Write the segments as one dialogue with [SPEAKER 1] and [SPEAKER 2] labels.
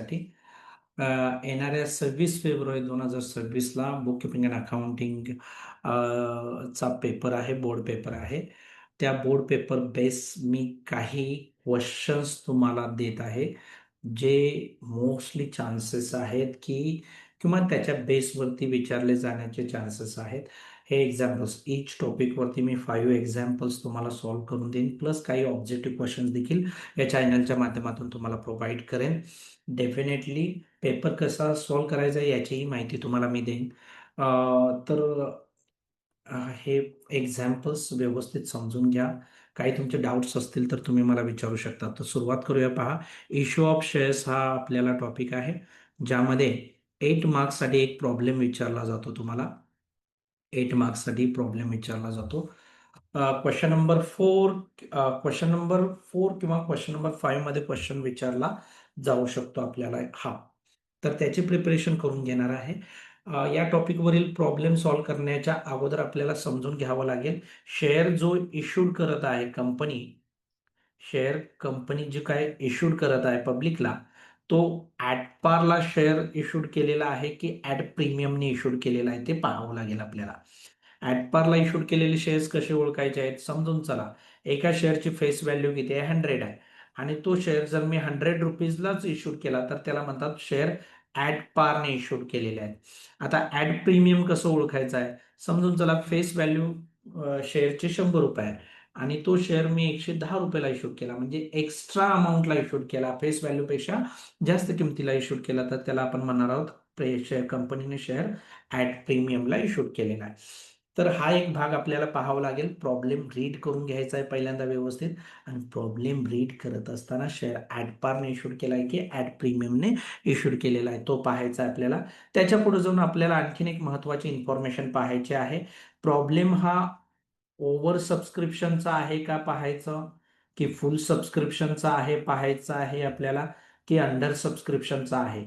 [SPEAKER 1] साठी येणाऱ्या 26 फेब्रुवारी 2026ला बुक किपिंग अँड अकाउंटिंग चा पेपर आहे, बोर्ड पेपर आहे. त्या बोर्ड पेपर बेस मी काही क्वेश्चन्स तुम्हाला देत आहे, जे मोस्टली चान्सेस आहेत की किंवा त्याच्या बेसवरती विचारले जाण्याचे चान्सेस आहेत. हे एक्झाम्पल्स इच टॉपिकवरती मी 5 एक्झाम्पल्स तुम्हाला सॉल्व्ह करून देईन, प्लस काही ऑब्जेक्टिव्ह क्वेश्चन्स देखील या चॅनलच्या माध्यमातून तुम्हाला प्रोव्हाइड करेन. डेफिनेटली पेपर कसा सॉल्व्ह करायचा याचीही माहिती तुम्हाला मी देईन. तर हे एक्झाम्पल्स व्यवस्थित समजून घ्या. काही तुमचे डाऊट्स असतील तर तुम्ही मला विचारू शकता. तर सुरुवात करूया. पहा, इश्यू ऑफ शेअर्स हा आपल्याला टॉपिक आहे, ज्यामध्ये 8 मार्क्ससाठी एक प्रॉब्लेम विचारला जातो. तुम्हाला 8 मार्क्ससाठी प्रॉब्लेम विचारला जातो. क्वेश्चन नंबर 4 किंवा क्वेश्चन नंबर 5 मध्ये क्वेश्चन विचारला जाऊ शकतो आपल्याला हा. तर त्याची प्रिपरेशन करून घेणार आहे. या टॉपिकवरील प्रॉब्लेम सॉल्व्ह करण्याच्या अगोदर आपल्याला समजून घ्यावं लागेल, शेअर जो इश्यूड करत आहे कंपनी, शेअर कंपनी जे काय इश्यूड करत आहे पब्लिकला, तो ऍट पारला शेअर इश्यूड केलेला आहे की ऍट प्रीमियमने इश्यूड केलेला आहे ते पाहावं लागेल आपल्याला. ऍट पारला इश्यूड केलेले शेअर्स कसे ओळखायचे आहेत समजून चला. एका शेअरची फेस व्हॅल्यू किती आहे? 100 आहे. आणि तो शेअर जर मी 100 रुपीजलाच इश्यूड केला तर त्याला म्हणतात शेअर ऍट पारने इश्यूड केलेले आहेत. आता ऍट प्रीमियम कसं ओळखायचं आहे समजून चला. फेस व्हॅल्यू शेअरचे 100 रुपये आहे आणि तो शेअर मी 110 रुपयाला इश्यूड केला, म्हणजे एक्स्ट्रा अमाऊंटला इश्यूड केला, फेस व्हॅल्यू पेक्षा जास्त किमतीला इश्यूड केला, तर त्याला आपण म्हणणार आहोत शेअर कंपनीने शेअर ऍट प्रीमियमला इश्यूड केलेला आहे. तर हा एक भाग आपल्याला पाहावा लागेल. प्रॉब्लेम रीड करून घ्यायचा आहे पहिल्यांदा व्यवस्थित, आणि प्रॉब्लेम रीड करत असताना शेअर ऍट पारने इश्यूड केला आहे की ऍट प्रीमियमने इश्यूड केलेला आहे तो पाहायचा आहे आपल्याला. त्याच्या पुढे जाऊन आपल्याला आणखीन एक महत्वाची इन्फॉर्मेशन पाहायची आहे. प्रॉब्लेम हा ओव्हर सबस्क्रिप्शनचा आहे का पाहायचं, की फुल सबस्क्रिप्शनचा आहे पाहायचं आहे आपल्याला, की अंडर सबस्क्रिप्शनचा आहे,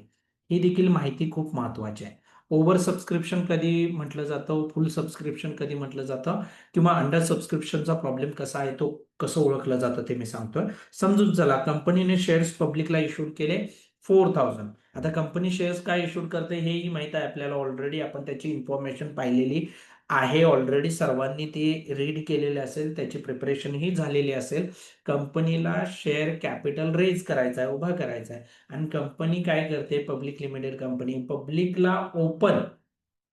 [SPEAKER 1] ही देखील माहिती खूप महत्वाची आहे. ओव्हर सबस्क्रिप्शन कधी म्हटलं जातं, फुल सबस्क्रिप्शन कधी म्हटलं जातं, किंवा अंडर सबस्क्रिप्शनचा प्रॉब्लेम कसा आहे तो कसं ओळखलं जातं ते मी सांगतोय. समजून चला, कंपनीने शेअर्स पब्लिकला इश्यूड केले 4000. आता कंपनी शेअर्स काय इश्यूड करते हेही माहित आहे आपल्याला ऑलरेडी, आपण त्याची इन्फॉर्मेशन पाहिलेली आहे ऑलरेडी. सर्वांनी ती रीड केलेली असेल, त्याची प्रिपरेशन ही झालेली असेल. कंपनीला शेअर कॅपिटल रेज करायचा आहे, उभा करायचा आहे, आणि कंपनी काय करते, पब्लिक लिमिटेड कंपनी पब्लिकला ओपन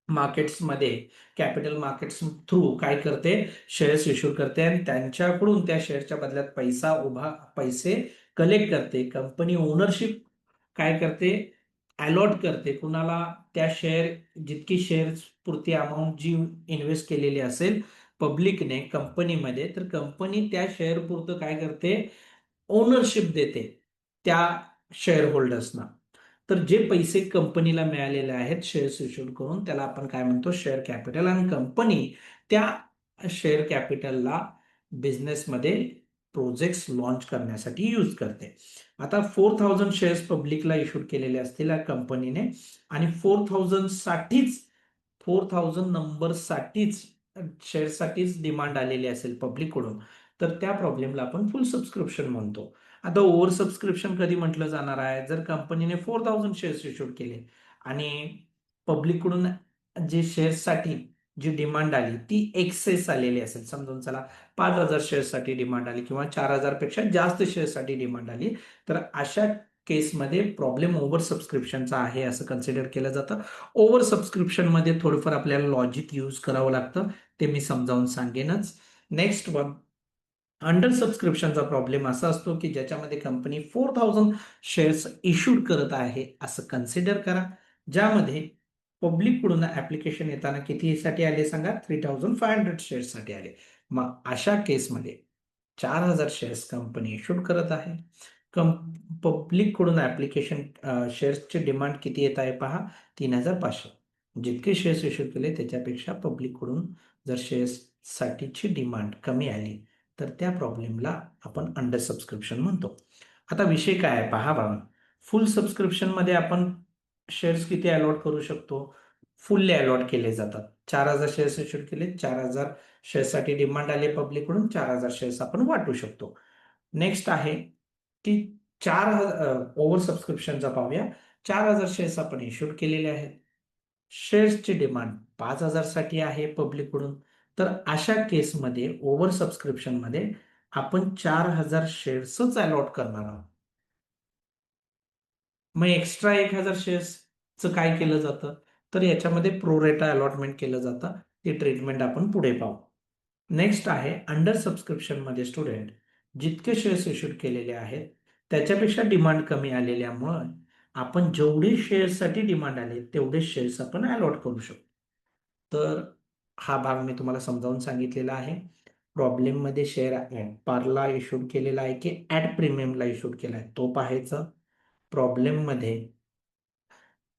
[SPEAKER 1] मार्केट्समध्ये, कॅपिटल मार्केट्स थ्रू काय करते, शेअर्स इश्यू करते आणि त्यांच्याकडून त्या शेअरच्या बदल्यात पैसे कलेक्ट करते. कंपनी ओनरशिप काय करते, अलॉट करते कुणाला, त्या शेअर, जितकी शेअर पुरती अमाऊंट जी इन्व्हेस्ट केलेली असेल पब्लिकने कंपनीमध्ये, तर कंपनी त्या शेअर पुरतं काय करते, ओनरशिप देते त्या शेअर होल्डर्सना. तर जे पैसे कंपनीला मिळालेले आहेत शेअर्स इश्यूड करून, त्याला आपण काय म्हणतो, शेअर कॅपिटल. आणि कंपनी त्या शेअर कॅपिटलला बिझनेसमध्ये प्रोजेक्ट्स लॉन्च करण्यासाठी यूज करते. आता 4000 शेअर्स पब्लिकला इश्यूड केलेले असतील या कंपनीने, आणि 4000 नंबरसाठीच, शेअरसाठीच डिमांड आलेली असेल पब्लिककडून, तर त्या प्रॉब्लेमला आपण फुल सबस्क्रिप्शन म्हणतो. आता ओव्हर सबस्क्रिप्शन कधी म्हटलं जाणार आहे, जर कंपनीने 4000 शेअर्स इश्यूड केले आणि पब्लिककडून जे शेअर्ससाठी जी डिमांड आली ती एक्सेस आलेली असेल. समजून चला, 5000 शेअर्ससाठी डिमांड आली किंवा 4000 पेक्षा जास्त शेअर्ससाठी डिमांड आली, तर अशा केसमध्ये प्रॉब्लेम ओव्हर सबस्क्रिप्शनचा आहे असं कन्सिडर केलं जातं. ओव्हर सबस्क्रिप्शनमध्ये थोडंफार आपल्याला लॉजिक यूज करावं लागतं, ते मी समजावून सांगेनच. नेक्स्ट वन, अंडर सबस्क्रिप्शनचा प्रॉब्लेम असा असतो की ज्याच्यामध्ये कंपनी 4000 शेअर्स इश्यूड करत आहे असं कन्सिडर करा, ज्यामध्ये पब्लिककडून ऍप्लिकेशन येताना कितीसाठी आले सांगा, 3500 शेअर्ससाठी आले. मग अशा केसमध्ये 4000 शेअर्स कंपनी इश्यूड करत आहे. पब्लिककडून ऍप्लिकेशन शेअर्सची डिमांड किती येत आहे पहा, 3500. जितके शेअर्स इश्यू केले त्याच्यापेक्षा पब्लिककडून जर शेअर्ससाठीची डिमांड कमी आली, तर त्या प्रॉब्लेमला आपण अंडर सबस्क्रिप्शन म्हणतो. आता विषय काय आहे पहा बाबा, फुल सबस्क्रिप्शनमध्ये आपण शेअर्स किती अलॉट करू शकतो, फुल्ली अलॉट केले जातात. 4000 शेअर्स इश्यूड केले, 4000 शेअर्ससाठी डिमांड आली पब्लिककडून, 4000 शेअर्स आपण वाटू शकतो. नेक्स्ट आहे की ओव्हर सबस्क्रिप्शनचा पाहूया. 4,000 शेअर्स आपण इश्यूड केलेले आहेत. शेअर्सची डिमांड 5,000 साठी आहे पब्लिककडून. तर अशा केसमध्ये ओव्हर सबस्क्रिप्शनमध्ये आपण 4,000 शेअर्सच अलॉट करणार आहोत. मग एक्स्ट्रा 1,000 शेअर्सचं काय केलं जातं? तर याच्यामध्ये प्रोरेटा अलॉटमेंट केलं जातं. ती ट्रीटमेंट आपण पुढे पाहू. नेक्स्ट आहे अंडर सबस्क्रिप्शनमध्ये स्टुडंट जितके शेअर्स इश्यूड केलेले आहेत त्याच्यापेक्षा डिमांड कमी आलेल्यामुळं आपण जेवढे शेअर्ससाठी डिमांड आले तेवढे शेअर्स आपण अलॉट करू शकतो. तर हा भाग मी तुम्हाला समजावून सांगितलेला आहे. प्रॉब्लेममध्ये शेअर ॲट पारला इश्यूड केलेला आहे की ॲट प्रीमियमला इश्यूड केला आहे तो पाहायचा. प्रॉब्लेममध्ये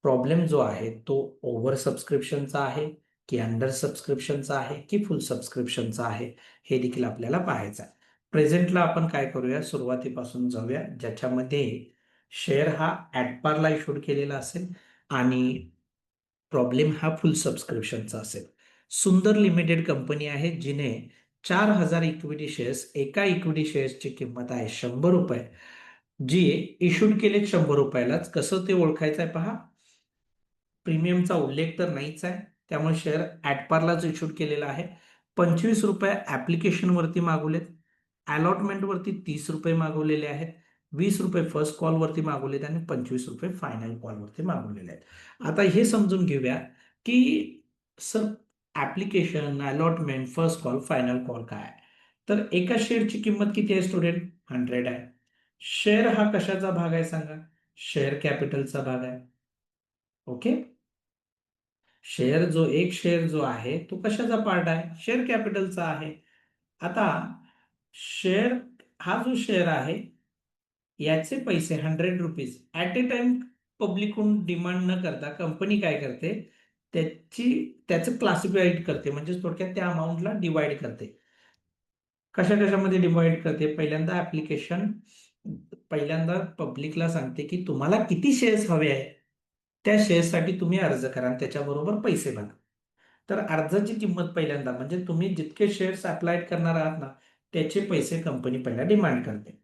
[SPEAKER 1] प्रॉब्लेम जो आहे तो ओव्हर सबस्क्रिप्शनचा आहे की अंडर सबस्क्रिप्शनचा आहे की फुल सबस्क्रिप्शनचा आहे हे देखील आपल्याला पाहायचं आहे. प्रेझेंटला आपण काय करूया सुरुवातीपासून जाऊया ज्याच्यामध्ये शेअर हा ॲट पारला इश्यूड केलेला असेल आणि प्रॉब्लेम हा फुल सबस्क्रिप्शनचा असेल. सुंदर लिमिटेड कंपनी आहे जिने 4,000 इक्विटी शेअर्स एका इक्विटी शेअर्सची किंमत आहे ₹100 जी इश्यूड केले ₹100लाच. कसं ते ओळखायचं आहे पहा. प्रीमियमचा उल्लेख तर नाहीच आहे त्यामुळे शेअर ॲट पारलाच इश्यूड केलेला आहे. ₹25 ऍप्लिकेशनवरती मागवलेत. अलॉटमेंटवरती ₹30 मागवलेले आहेत. ₹20 फर्स्ट कॉलवरती मागवलेत आणि ₹25 फायनल कॉलवरती मागवलेले आहेत. आता हे समजून घेऊया की sir application, allotment, first call, final call काय आहे? तर एका शेअरची किंमत किती आहे स्टुडंट? 100 आहे. शेअर हा कशाचा भाग आहे सांगा? शेअर कॅपिटलचा भाग आहे. ओके. एक शेअर जो आहे तो कशाचा पार्ट आहे? शेअर कॅपिटलचा आहे. आता शेअर हा जो शेअर आहे याचे पैसे ₹100 ॲट ए टाइम पब्लिकहून डिमांड न करता कंपनी काय करते त्याचं क्लासिफाईड करते म्हणजे थोडक्यात त्या अमाऊंटला डिवाइड करते. कशा कशामध्ये डिवाइड करते? पहिल्यांदा पब्लिकला सांगते की तुम्हाला किती शेअर्स हवे आहे त्या शेअर्ससाठी तुम्ही अर्ज करा आणि त्याच्याबरोबर पैसे भरा. तर अर्जाची किंमत पहिल्यांदा म्हणजे तुम्ही जितके शेअर्स अप्लाय करणार आहात ना त्याचे पैसे कंपनी पहिला डिमांड करते.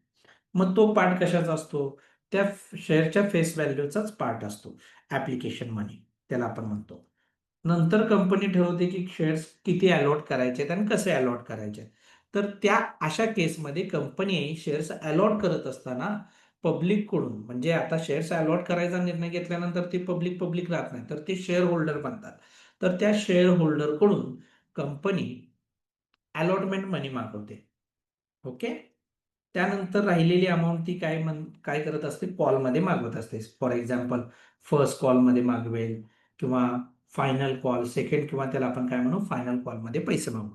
[SPEAKER 1] मग तो पार्ट कशाचा असतो? त्या शेअरच्या फेस व्हॅल्यूचाच पार्ट असतो. ऍप्लिकेशन मनी त्याला आपण म्हणतो. नंतर कंपनी ठरवते की शेअर्स किती अलॉट करायचे आहेत आणि कसे अलॉट करायचे. तर त्या अशा केसमध्ये कंपनी शेअर्स अलॉट करत असताना पब्लिककडून म्हणजे आता शेअर्स अलॉट करायचा निर्णय घेतल्यानंतर ते पब्लिक राहत नाही तर ते शेअर होल्डर बनतात. तर त्या शेअर होल्डरकडून कंपनी अलॉटमेंट मनी मागवते. ओके. त्यानंतर राहिलेली अमाऊंट ती काय करत असते? कॉलमध्ये मागवत असते. फॉर एक्झाम्पल फर्स्ट कॉलमध्ये मागवेल किंवा फायनल कॉल, सेकंड किंवा त्याला आपण काय म्हणू फायनल कॉलमध्ये पैसे मागवू.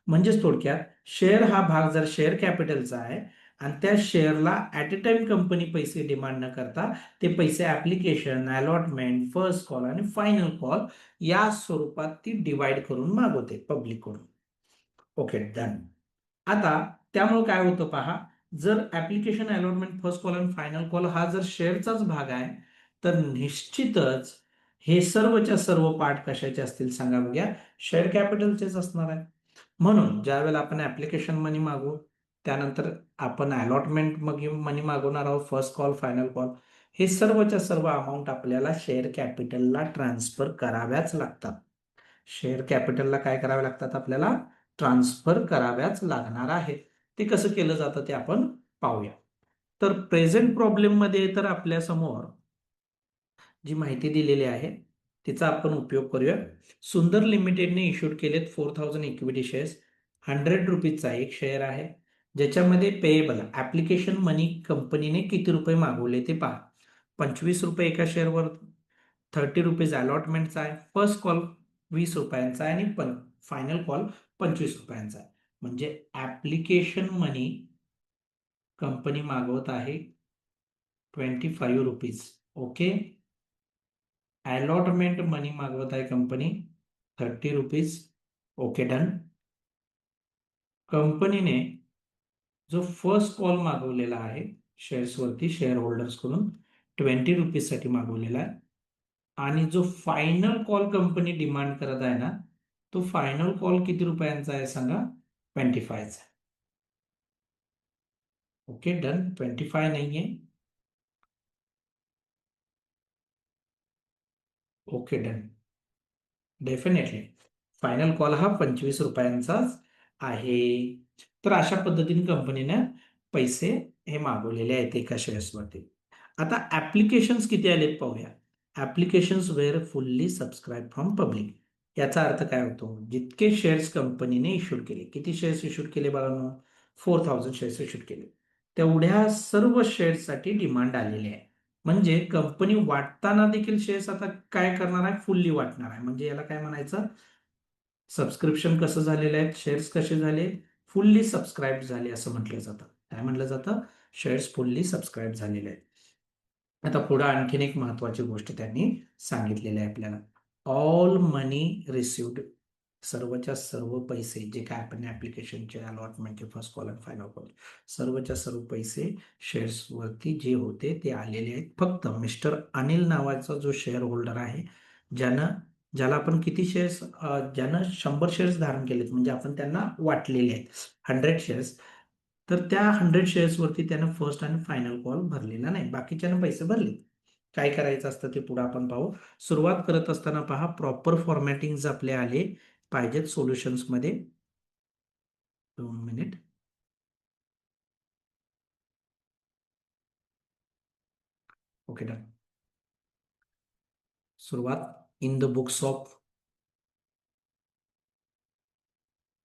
[SPEAKER 1] म्हणजेच थोडक्यात शेअर हा भाग जर शेअर कॅपिटलचा आहे आणि त्या शेअरला ॲट ए टाइम कंपनी पैसे डिमांड न करता ते पैसे ऍप्लिकेशन, अलॉटमेंट, फर्स्ट कॉल आणि फायनल कॉल या स्वरूपात ती डिवाइड करून मागवते पब्लिककडून. Okay, done. आता त्यामुळे काय होतं पहा, जर ऍप्लिकेशन, अलॉटमेंट, फर्स्ट कॉल आणि फायनल कॉल हा जर शेअरचाच भाग आहे तर निश्चितच हे सर्वच्या सर्व पार्ट कशाचे असतील सांगा बघूया? शेअर कॅपिटलचेच असणार आहे. म्हणून ज्यावेळेला आपण ऍप्लिकेशन मनी मागू त्यानंतर आपण अलॉटमेंट मनी मागवणार आहोत, फर्स्ट कॉल, फायनल कॉल, हे सर्वच्या सर्व अमाऊंट आपल्याला शेअर कॅपिटलला ट्रान्सफर कराव्याच लागतात. शेअर कॅपिटलला काय करावे लागतात? आपल्याला ट्रान्सफर कराव्याच लागणार आहेत. ते कसं केलं जातं ते आपण पाहूया. तर प्रेझेंट प्रॉब्लेममध्ये तर आपल्या समोर जी माहिती दिलेली आहे तिचा आपण उपयोग करूया. सुंदर लिमिटेडने इश्यूड केलेत 4,000 इक्विटी शेअर्स. ₹100चा एक शेअर आहे ज्याच्यामध्ये पेएबल ऍप्लिकेशन मनी कंपनीने किती रुपये मागवले ते पहा. ₹25 एका शेअरवर, ₹30 अलॉटमेंटचा आहे, फर्स्ट कॉल ₹20 आहे आणि फायनल कॉल ₹25 आहे. म्हणजे ऍप्लिकेशन मनी कंपनी मागवत आहे ₹25. ओके. अलॉटमेंट मनी मागवत आहे कंपनी ₹30. Okay, done. कंपनीने जो फर्स्ट कॉल मागवलेला आहे शेअर्सवरती शेअर होल्डर्स कडून ₹20 साठी मागवलेला आहे आणि जो फायनल कॉल कंपनी डिमांड करत आहे ना तो फायनल कॉल किती रुपयांचा आहे सांगा? 25 चा. Okay, done. 25 नाहीये, okay, done. Definitely. Final call हा 25 रुपयांचाच आहे. तर अशा पद्धतीने कंपनीने पैसे हे मागवलेले आहेत एका शेअर्सवरती. आता ऍप्लिकेशन्स किती आलेत पाहूया. Applications were fully subscribe from public. याचा अर्थ काय होतो? जितके शेअर्स कंपनीने इश्यूड केले, किती शेअर्स इश्यूड केले बाळांनो? 4000 शेअर्स इश्यूड केले. तेवढ्या सर्व शेअर्ससाठी डिमांड आलेली आहे. म्हणजे कंपनी वाटताना देखील शेअर्स आता काय करणार आहे? फुल्ली वाटणार आहे. म्हणजे याला काय म्हणायचं? सबस्क्रिप्शन कसं झालेलं आहे? शेअर्स कसे झाले? फुल्ली सबस्क्राईब झाले असं म्हटलं जातं. काय म्हटलं जातं? शेअर्स फुल्ली सबस्क्राईब झालेले आहेत. आता पुढे आणखीन एक महत्वाची गोष्ट त्यांनी सांगितलेली आहे आपल्याला. ऑल मनी रिसिव्ड, सर्वच्या सर्व पैसे जे काय आपण ऍप्लिकेशनचे अलॉटमेंटचे फर्स्ट कॉल आणि फायनल कॉल, सर्वच्या सर्व पैसे शेअर्सवरती जे होते ते आलेले आहेत. फक्त मिस्टर अनिल नावाचा जो शेअर होल्डर आहे, ज्यानं ज्याला आपण किती शेअर्स, ज्यानं 100 शेअर्स धारण केलेत, म्हणजे आपण त्यांना वाटलेले आहेत 100 शेअर्स, तर त्या 100 शेअर्सवरती त्यानं फर्स्ट आणि फायनल कॉल भरलेला नाही. बाकीच्यानं पैसे भरले. काय करायचं असतं ते पुढे आपण पाहू. सुरुवात करत असताना पहा, प्रॉपर फॉर्मॅटिंग आपले आले पाहिजेत सोल्युशन्समध्ये. 2 मिनिट. Okay, done. सुरुवात इन द बुक्स ऑफ,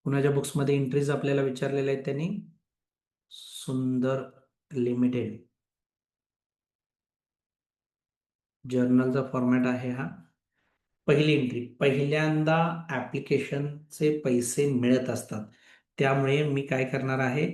[SPEAKER 1] कुणाच्या बुक्समध्ये एंट्रीज आपल्याला विचारलेल्या आहेत त्यांनी? सुंदर लिमिटेड. जर्नलचा फॉर्मॅट आहे हा. पहिली एंट्री, पहिल्यांदा ऍप्लिकेशनचे पैसे मिळत असतात, त्यामुळे मी काय करणार आहे?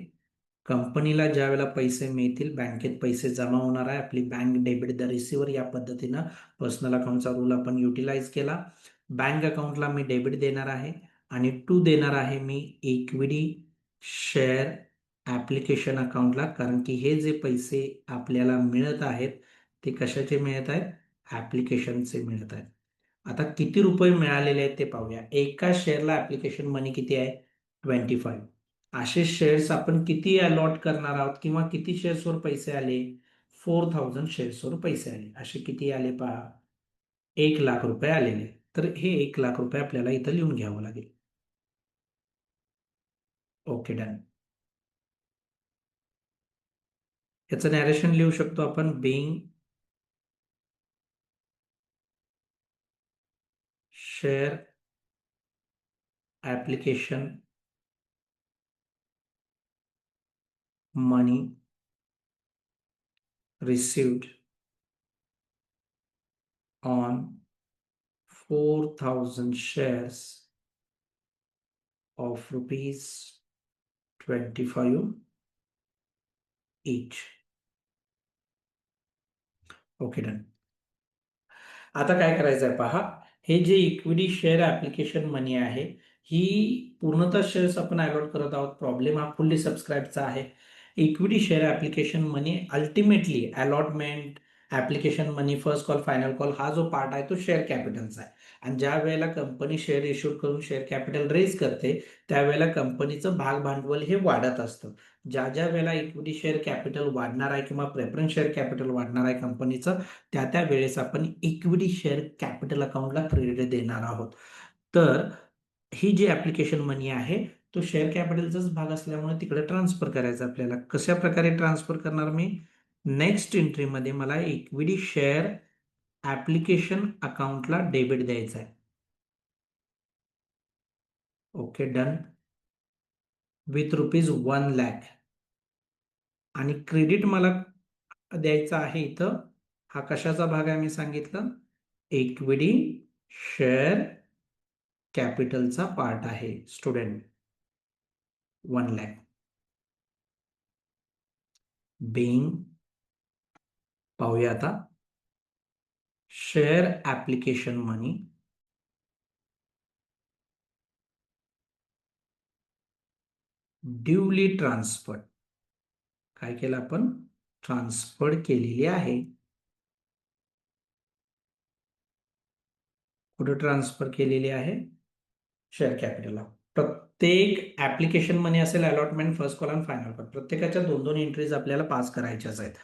[SPEAKER 1] कंपनीला ज्या वेळेला पैसे मिळतील, बँकेत पैसे जमा होणार आहे, आपली बँक डेबिट द रिसिव्हर या पद्धतीनं पर्सनल अकाउंटचा रूल आपण युटिलाइज केला. बँक अकाउंटला मी डेबिट देणार आहे आणि टू देणार आहे मी इक्विटी शेअर ऍप्लिकेशन अकाउंटला, कारण की हे जे पैसे आपल्याला मिळत आहेत ते कशाचे मिळत आहेत? ऍप्लिकेशनचे मिळत आहेत. आता किती रुपये मिळालेले आहेत ते पाहूया. एका शेअरला ऍप्लिकेशन मनी किती आहे? 25. असे शेअर्स आपण किती अलॉट करणार आहोत, किंवा किती शेअर्सवर पैसे आले? 4000 शेअर्सवर पैसे आले. असे किती आले पहा? 1,00,000 रुपये आलेले. तर हे 1,00,000 रुपये आपल्याला इथं लिहून घ्यावं लागेल. Okay, done. याचं नॅरेशन लिहू शकतो आपण. Being share application money received on 4,000 shares of rupees 25 each. Okay, done. आता काय करायचं आहे पहा, हे जे इक्विटी शेअर ऍप्लिकेशन मनी आहे, ही पूर्णतः शेअर्स आपण अलॉट करत आहोत. प्रॉब्लेम हा फुल्ली सबस्क्राईबचा आहे. इक्विटी शेअर ऍप्लिकेशन मनी अल्टिमेटली अलॉटमेंट, ऍप्लिकेशन मनी, फर्स्ट कॉल, फायनल कॉल, हा जो पार्ट आहे तो शेअर कॅपिटलचा आहे. आणि ज्या वेळेला कंपनी शेअर इश्यू करून शेअर कॅपिटल रेज करते, त्यावेळेला कंपनीचं भाग भांडवल हे वाढत असतं. ज्या ज्या वेळेला इक्विटी शेअर कॅपिटल वाढणार आहे किंवा प्रेफरन्स शेअर कॅपिटल वाढणार आहे कंपनीचं, त्या त्या वेळेस आपण इक्विटी शेअर कॅपिटल अकाउंटला क्रेडिट देणार आहोत. तर ही जी ऍप्लिकेशन मनी आहे, तो शेअर कॅपिटलचाच भाग असल्यामुळे तिकडे ट्रान्सफर करायचा आपल्याला. कशा प्रकारे ट्रान्सफर करणार मी? नेक्स्ट एंट्रीमध्ये मला इक्विटी शेअर ऍप्लिकेशन अकाउंटला डेबिट द्यायचा आहे. Okay, done. विथ ₹1,00,000. आणि क्रेडिट मला द्यायचा आहे इथं. हा कशाचा भाग आहे मी सांगितलं? इक्विटी शेअर कॅपिटलचा पार्ट आहे स्टुडंट. 1,00,000. बिंग, पाहूया आता, शेअर ऍप्लिकेशन मनी ड्युली ट्रान्सफर. काय केलं आपण? ट्रान्सफर केलेली आहे. कुठे ट्रान्सफर केलेली आहे? शेअर कॅपिटलला. प्रत्येक ऍप्लिकेशन मनी असेल, अलॉटमेंट, फर्स्ट कॉल आणि फायनल कॉल, प्रत्येकाच्या 2-2 एंट्रीज आपल्याला पास करायच्याच आहेत.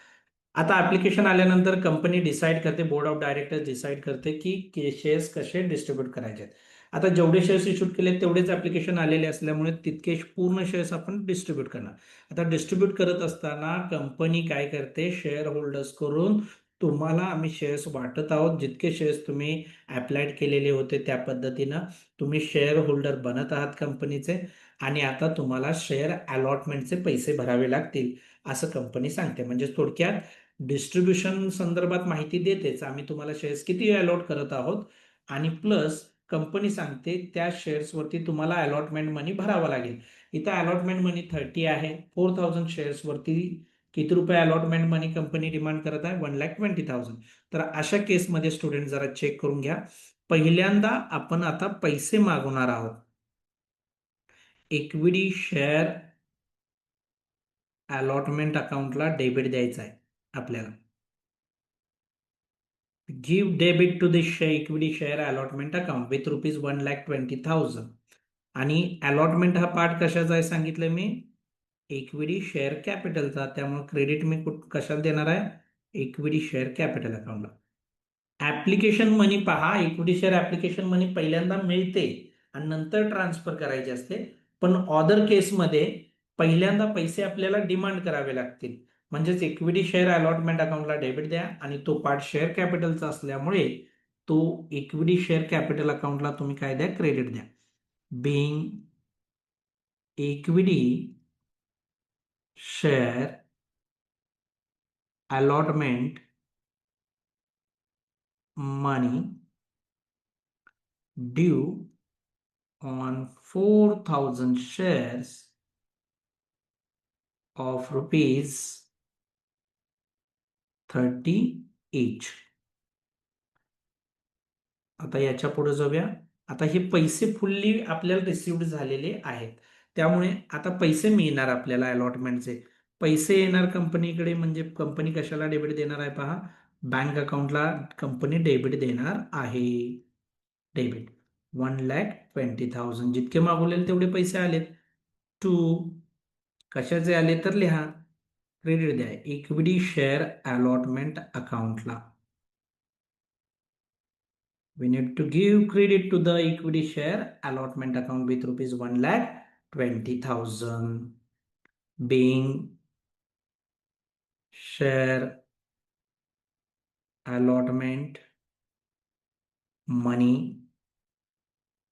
[SPEAKER 1] आता ऍप्लिकेशन आल्यानंतर कंपनी डिसाईड करते, बोर्ड ऑफ डायरेक्टर्स डिसाईड करते की शेअर्स कसे डिस्ट्रीब्यूट करायचे आहेत. आता जेवढे शेअर्स इश्यूड केले तेवढेच ऍप्लिकेशन आलेले असल्यामुळे तितके पूर्ण शेअर्स आपण डिस्ट्रीब्यूट करणार. आता डिस्ट्रीब्यूट करत असताना कंपनी काय करते, शेअर होल्डर्स करून तुम्हाला आम्ही शेअर्स वाटत आहोत. जितके शेअर्स तुम्ही अप्लाइड केलेले होते त्या पद्धतीनं तुम्ही शेअर होल्डर बनत आहात कंपनीचे, आणि आता तुम्हाला शेअर अलॉटमेंटचे पैसे भरावे लागतील असं कंपनी सांगते. म्हणजे थोडक्यात डिस्ट्रीब्युशन संदर्भात माहिती देतेच, आम्ही तुम्हाला शेअर्स किती अलॉट करत आहोत, आणि प्लस कंपनी सांगते त्या शेअर्सवरती तुम्हाला अलॉटमेंट मनी भरावा लागेल. इथं अलॉटमेंट मनी 30 आहे. 4000 शेअर्सवरती किती रुपये अलॉटमेंट मनी कंपनी डिमांड करत आहे, 1,20,000. तर अशा केसमध्ये स्टुडंट जरा चेक करून घ्या. पहिल्यांदा आपण आता पैसे मागवणार आहोत. इक्विटी शेअर अलॉटमेंट अकाउंटला डेबिट द्यायचा आहे आपल्याला. Give debit to the equity share allotment account with rupees 1,20,000. आणि अलॉटमेंट हा पार्ट कशाचा आहे सांगितलं मी, इक्विटी शेअर कॅपिटलचा. त्यामुळे क्रेडिट मी कशाला देणार आहे, इक्विटी शेअर कॅपिटल अकाउंटला. ऍप्लिकेशन मनी पहा, इक्विटी शेअर ऍप्लिकेशन मनी पहिल्यांदा मिळते आणि नंतर ट्रान्सफर करायचे असते. पण ऑदर केसमध्ये पहिल्यांदा पैसे आपल्याला डिमांड करावे लागतील. म्हणजेच इक्विटी शेअर अलॉटमेंट अकाउंटला डेबिट द्या, आणि तो पार्ट शेअर कॅपिटलचा असल्यामुळे तो इक्विटी शेअर कॅपिटल अकाउंटला तुम्ही काय द्या, क्रेडिट द्या. Being equity share allotment money due on 4,000 shares of rupees 30 each. आता याच्या पुढे जाऊया. आता हे पैसे फुल्ली आपल्याला रिसिव्ड झालेले आहेत, त्यामुळे आता पैसे मिळणार आपल्याला अलॉटमेंटचे. पैसे येणार कंपनीकडे, म्हणजे कंपनी कशाला डेबिट देणार आहे पहा, बँक अकाउंटला कंपनी डेबिट देणार आहे. डेबिट 1,20,000, जितके मागवलेले तेवढे पैसे आलेत. टू कशाचे आले तर लिहा, क्रेडिट द्या इक्विटी शेअर अलॉटमेंट अकाउंटला. We need to give credit to the equity share allotment account with rupees 1,20,000. Being share allotment money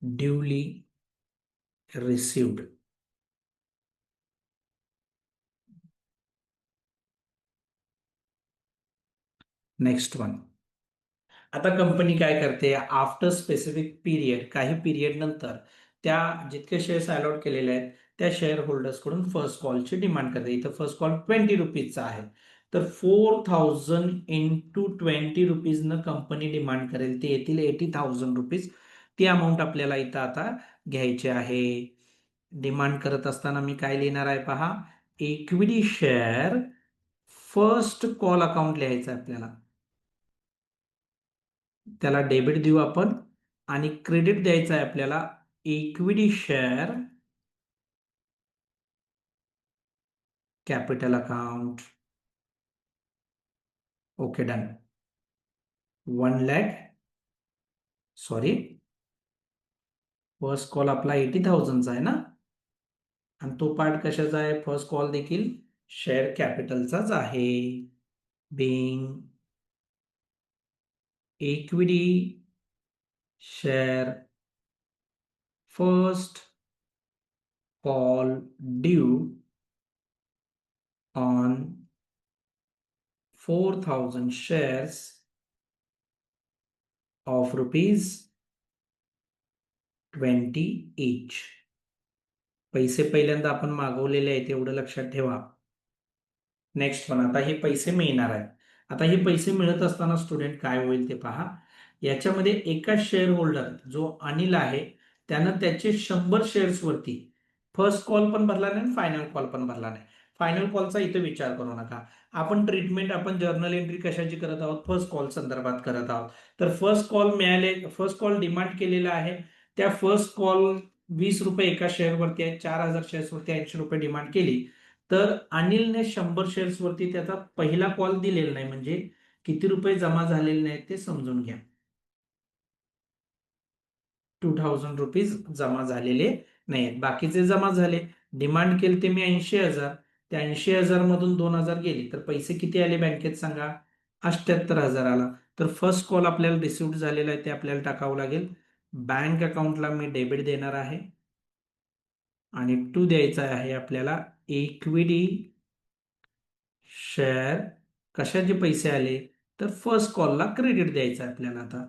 [SPEAKER 1] duly received. Next one. आता कंपनी काय करते, आफ्टर स्पेसिफिक पिरियड, काही पिरियड नंतर त्या जितके शेअर्स अलॉट केलेले आहेत त्या शेअर होल्डर्स कडून फर्स्ट कॉलची डिमांड करते. इथं फर्स्ट कॉल 20 रुपीजचा आहे, तर 4,000 इंटू 20 रुपीजनं कंपनी डिमांड करेल, ते येतील 80,000 रुपीज. ती अमाऊंट आपल्याला इथं आता घ्यायची आहे. डिमांड करत असताना मी काय लिहिणार आहे पहा, equity share first call account लिहायचं आहे आपल्याला. त्याला डेबिट देऊ आपण, आणि क्रेडिट द्यायचं आहे आपल्याला equity share capital account. Okay, done. 1,00,000 sorry, first call आपला 80,000चा आहे ना, आणि तो पार्ट कशाचा आहे, फर्स्ट कॉल देखील शेअर कॅपिटलचाच आहे. Being equity share first call due on 4,000 shares of rupees 20 each. पैसे पहिल्यांदा आपण मागवलेले आहेत एवढं लक्षात ठेवा. Next one. आता हे पैसे मिळणार आहेत. आता हे पैसे मिळत असताना स्टुडंट काय होईल ते पहा. याच्यामध्ये एका शेअर होल्डर जो अनिल आहे त्यानं त्याचे 100 शेअर्स वरती फर्स्ट कॉल पण भरला नाही, फायनल कॉल पण भरला नाही. फायनल कॉलचा इथे विचार करू नका. आपण ट्रीटमेंट, आपण जर्नल एंट्री कशाची करत आहोत, फर्स्ट कॉल संदर्भात करत आहोत. तर फर्स्ट कॉल मिळाले, फर्स्ट कॉल डिमांड केलेला आहे, त्या फर्स्ट कॉल 20 रुपये एका शेअरवरती आहे, 4,000 शेअर्सवरती 80 रुपये डिमांड केली, तर अनिलने 100 शेअर्स वरती त्याचा पहिला कॉल दिलेला नाही, म्हणजे किती रुपये जमा झालेले नाहीत ते समजून घ्या. 2000 रुपीज जमा झालेले नाहीत, बाकीचे जमा झाले. डिमांड केली ते मी 80,000, त्या 80,000 मधून 2,000 गेले, तर पैसे किती आले बँकेत सांगा? 78,000 आला. तर फर्स्ट कॉल आपल्याला रिसिव्ह झालेला आहे ते आपल्याला टाकावं लागेल. बँक अकाउंटला मी डेबिट देणार आहे आणि टू द्यायचा आहे आपल्याला इक्विटी शेअर. कशाचे पैसे आले? तर फर्स्ट कॉलला क्रेडिट द्यायचं आहे आपल्याला आता.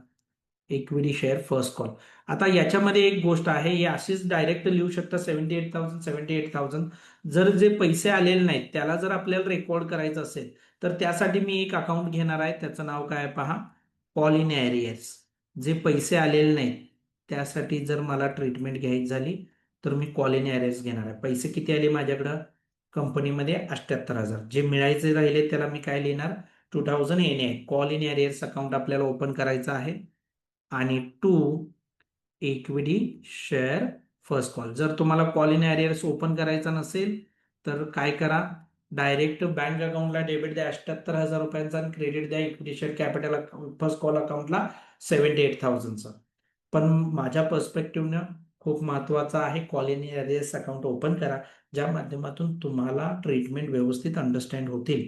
[SPEAKER 1] Equity share first call. आता याच्यामध्ये एक गोष्ट आहे, हे अशीच डायरेक्ट लिहू शकता 78,000. जर जे पैसे आलेले नाहीत त्याला जर आपल्याला रेकॉर्ड करायचं असेल तर त्यासाठी मी एक अकाउंट घेणार आहे, त्याचं नाव काय पहा, कॉल इन एरियर्स. जे पैसे आलेले नाहीत त्यासाठी जर मला ट्रीटमेंट घ्यायची झाली तर मी कॉल इन एरियर्स घेणार आहे. पैसे किती आले माझ्याकडं कंपनीमध्ये? 78,000. जे मिळायचे राहिले त्याला मी काय लिहिणार? 2000 N A. Call in arrears account आपल्याला ओपन करायचं आहे आणि to equity share first call. जर तुम्हाला कॉल इन एरियर्स ओपन करायचा नसेल तर काय करा, डायरेक्ट बँक अकाउंटला डेबिट द्या 78,000 आणि क्रेडिट द्या equity share capital first call अकाउंटला 78,000चं. पण माझ्या पर्स्पेक्टिव्हनं खूप महत्वाचं आहे, call in arrears account open करा, ज्या माध्यमातून तुम्हाला ट्रीटमेंट व्यवस्थित अंडरस्टँड होतील.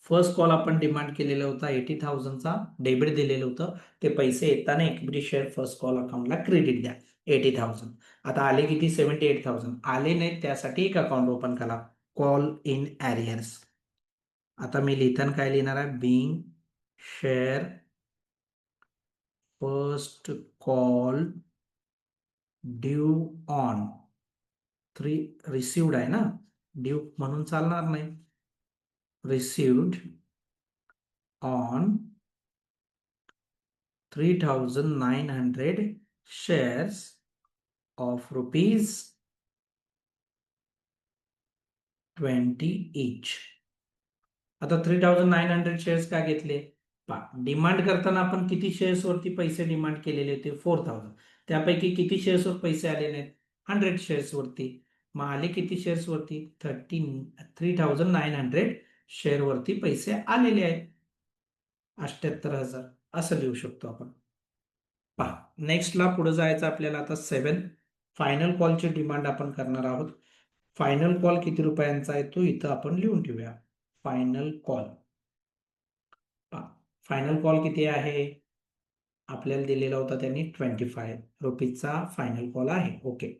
[SPEAKER 1] फर्स्ट कॉल आपण डिमांड केलेला होता 80,000चा, डेबिट दिलेलं होतं, ते पैसे येताना इक्विटी शेअर फर्स्ट कॉल अकाउंटला क्रेडिट द्या 80,000. आता आले किती? 78,000 आले नाहीत, त्यासाठी एक अकाउंट ओपन करा, कॉल इन एरियर्स. आता मी लिहिताना काय लिहिणार आहे? Being share first call due on 3, received आहे ना, ड्यू म्हणून चालणार नाही, received on 3,900 shares of rupees 20 each. आता 3,900 शेअर्स का घेतले? डिमांड करताना आपण किती शेअर्स वरती पैसे डिमांड केलेले होते? 4,000. त्यापैकी किती शेअर्स वर पैसे आले नाहीत? 100 शेअर्स वरती. मग आले किती शेअर्स वरती? 3,900 शेअर वरती पैसे आलेले आहेत, 78,000. असं लिहू शकतो आपण. पहा, नेक्स्टला पुढे जायचं आपल्याला. आता 7 फायनल कॉलची डिमांड आपण करणार आहोत. फायनल कॉल किती रुपयांचा आहे तो इथं आपण लिहून ठेवूया. फायनल कॉल, फायनल कॉल किती आहे? आपल्याला दिलेला होता त्यांनी 25 रुपीजचा फायनल कॉल आहे. ओके,